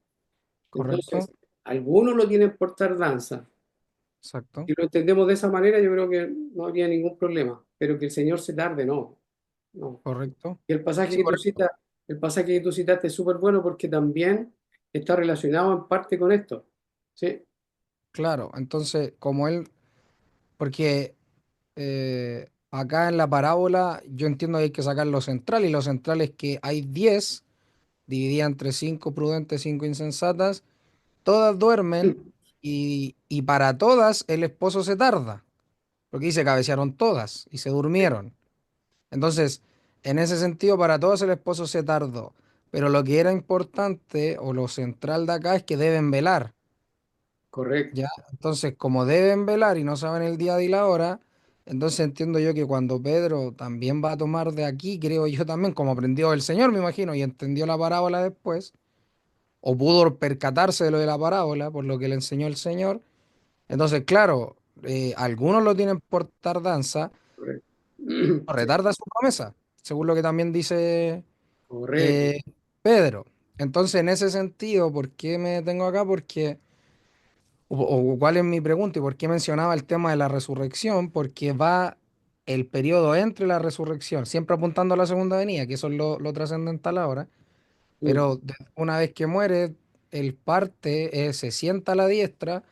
correcto, Entonces, algunos lo tienen por tardanza. exacto, Si lo entendemos de esa manera, yo creo que no habría ningún problema, pero que el Señor se tarde, no, no. correcto. Y el pasaje Sí, que tú correcto. citas, el pasaje que tú citaste es súper bueno porque también está relacionado en parte con esto. ¿Sí? Claro, entonces, como él, porque acá en la parábola yo entiendo que hay que sacar lo central, y lo central es que hay 10 divididas entre 5 prudentes, 5 insensatas, todas duermen y para todas el esposo se tarda, porque dice cabecearon todas y se durmieron. Entonces, en ese sentido, para todas el esposo se tardó, pero lo que era importante o lo central de acá es que deben velar. Correcto. ¿Ya? Entonces, como deben velar y no saben el día y la hora, Entonces entiendo yo que cuando Pedro también va a tomar de aquí, creo yo también, como aprendió el Señor, me imagino, y entendió la parábola después, o pudo percatarse de lo de la parábola, por lo que le enseñó el Señor. Entonces, claro, algunos lo tienen por tardanza, Correcto. Sí, retarda su promesa, según lo que también dice correcto. eh, Pedro. Entonces, en ese sentido, ¿por qué me tengo acá? Porque, o cuál es mi pregunta y por qué mencionaba el tema de la resurrección, porque va el periodo entre la resurrección, siempre apuntando a la segunda venida, que eso es lo trascendental ahora, Mm, pero una vez que muere, él parte, se sienta a la diestra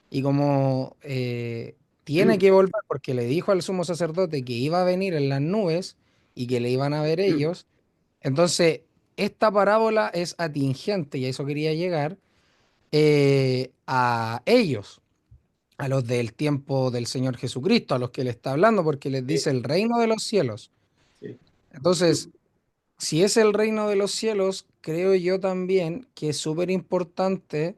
y como tiene que volver, porque le dijo al sumo sacerdote que iba a venir en las nubes y que le iban a ver ellos, entonces esta parábola es atingente, y a eso quería llegar, a ellos, a los del tiempo del Señor Jesucristo, a los que le está hablando, porque les Sí, dice el reino de los cielos. sí. Entonces, si es el reino de los cielos, creo yo también que es súper importante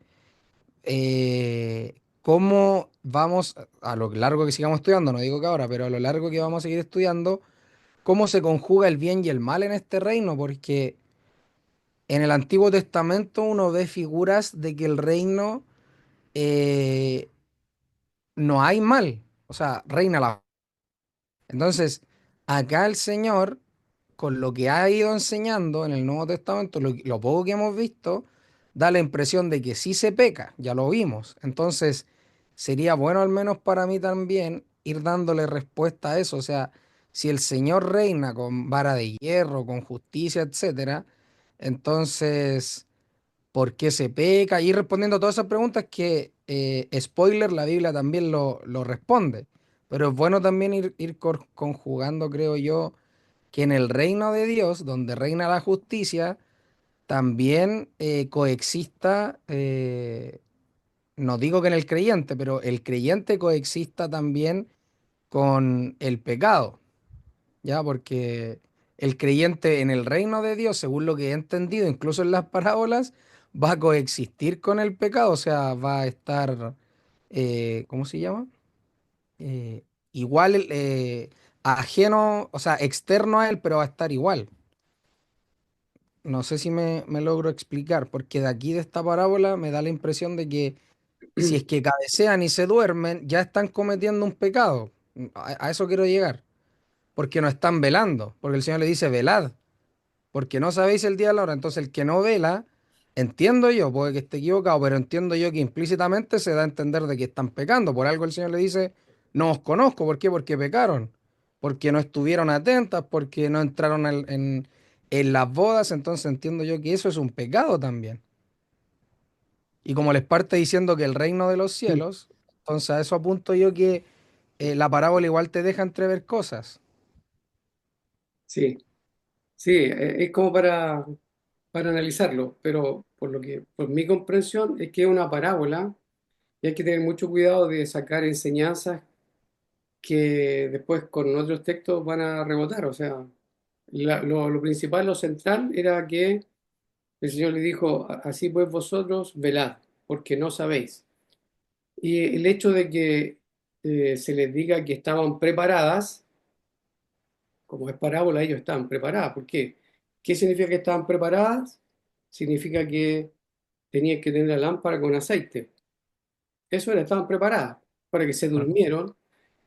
cómo vamos, a lo largo que sigamos estudiando, no digo que ahora, pero a lo largo que vamos a seguir estudiando, cómo se conjuga el bien y el mal en este reino, porque en el Antiguo Testamento uno ve figuras de que el reino eh, no hay mal, o sea, reina la... Entonces, acá el Señor, con lo que ha ido enseñando en el Nuevo Testamento, lo poco que hemos visto, da la impresión de que sí se peca, ya lo vimos. Entonces, sería bueno al menos para mí también ir dándole respuesta a eso. O sea, si el Señor reina con vara de hierro, con justicia, etcétera, entonces, ¿por qué se peca? Y respondiendo a todas esas preguntas que, spoiler, la Biblia también lo responde. Pero es bueno también ir conjugando, creo yo, que en el reino de Dios, donde reina la justicia, también coexista, no digo que en el creyente, pero el creyente coexista también con el pecado, ¿ya? Porque el creyente en el reino de Dios, según lo que he entendido, incluso en las parábolas, va a coexistir con el pecado, o sea, va a estar, ¿cómo se llama? Eh, igual, ajeno, o sea, externo a él, pero va a estar igual. No sé si me logro explicar, porque de aquí de esta parábola me da la impresión de que si es que cabecean y se duermen, ya están cometiendo un pecado. A eso quiero llegar, porque no están velando, porque el Señor le dice, velad, porque no sabéis el día de la hora. Entonces el que no vela, entiendo yo, puede que esté equivocado, pero entiendo yo que implícitamente se da a entender de que están pecando. Por algo el Señor le dice, no os conozco. ¿Por qué? Porque pecaron, porque no estuvieron atentas, porque no entraron en las bodas. Entonces entiendo yo que eso es un pecado también. Y como les parte diciendo que el reino de los cielos, entonces a eso apunto yo que la parábola igual te deja entrever cosas. Sí, sí, es como para analizarlo, pero por mi comprensión, es que es una parábola y hay que tener mucho cuidado de sacar enseñanzas que después con otros textos van a rebotar. O sea, lo principal, lo central era que el Señor le dijo, Así pues vosotros velad, porque no sabéis". Y el hecho de que se les diga que estaban preparadas, como es parábola, ellos estaban preparadas. ¿Por qué? ¿Qué significa que estaban preparadas? Significa que tenían que tener la lámpara con aceite. Eso era, estaban preparadas. Para que se Ujú. durmieron.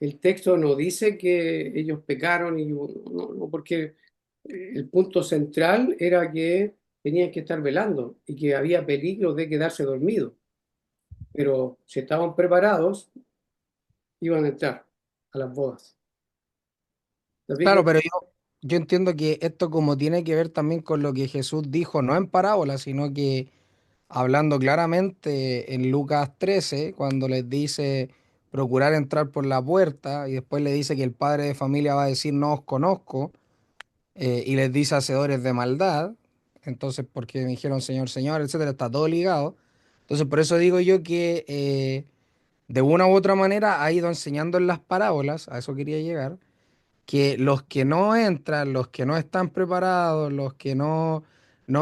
El texto no dice que ellos pecaron, no, porque el punto central era que tenían que estar velando y que había peligro de quedarse dormidos. Pero si estaban preparados, iban a entrar a las bodas. ¿Te Claro, fijas? pero yo entiendo que esto como tiene que ver también con lo que Jesús dijo, no en parábola, sino que hablando claramente en Lucas 13, cuando les dice procurar entrar por la puerta y después le dice que el padre de familia va a decir no os conozco, y les dice hacedores de maldad, entonces porque me dijeron Señor, Señor, etcétera, está todo ligado. Entonces por eso digo yo que de una u otra manera ha ido enseñando en las parábolas, a eso quería llegar, que los que no entran, los que no están preparados, los que no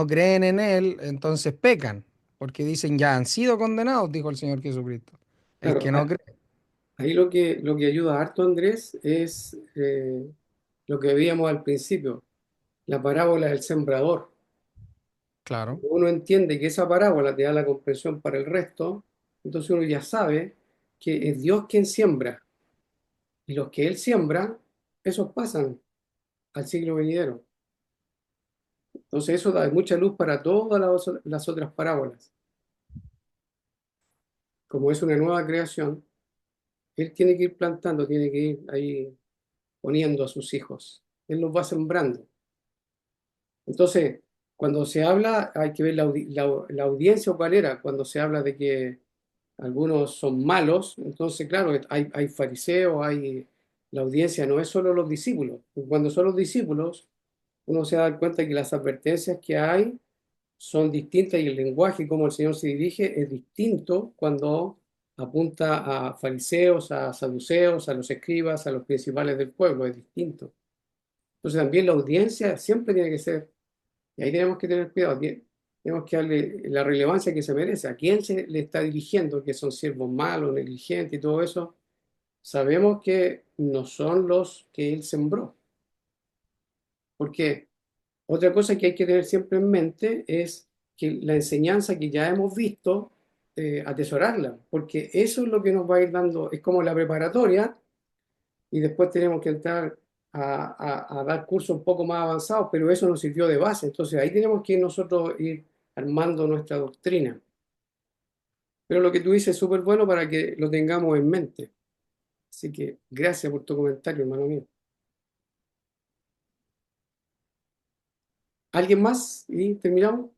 creen en Él, entonces pecan, porque dicen ya han sido condenados, dijo el Señor Jesucristo. El Claro, que no cree. Ahí lo que ayuda harto, Andrés, es lo que veíamos al principio, la parábola del sembrador. Claro. Uno entiende que esa parábola te da la comprensión para el resto, entonces uno ya sabe que es Dios quien siembra, y los que Él siembra, esos pasan al siglo venidero. Entonces eso da mucha luz para todas las otras parábolas. Como es una nueva creación, Él tiene que ir plantando, tiene que ir ahí poniendo a sus hijos. Él los va sembrando. Entonces, cuando se habla, hay que ver la audiencia o cuál era, cuando se habla de que algunos son malos, entonces, claro, hay fariseos, la audiencia no es solo los discípulos. Cuando son los discípulos, uno se da cuenta que las advertencias que hay son distintas y el lenguaje, como el Señor se dirige, es distinto cuando apunta a fariseos, a saduceos, a los escribas, a los principales del pueblo, es distinto. Entonces también la audiencia siempre tiene que ser, y ahí tenemos que tener cuidado, tenemos que darle la relevancia que se merece. ¿A quién se le está dirigiendo? Que son siervos malos, negligentes y todo eso. Sabemos que no son los que él sembró. Porque otra cosa que hay que tener siempre en mente es que la enseñanza que ya hemos visto, atesorarla, porque eso es lo que nos va a ir dando, es como la preparatoria, y después tenemos que entrar a dar cursos un poco más avanzados, pero eso nos sirvió de base, entonces ahí tenemos que nosotros ir armando nuestra doctrina. Pero lo que tú dices es súper bueno para que lo tengamos en mente. Así que gracias por tu comentario, hermano mío. ¿Alguien más? Y terminamos.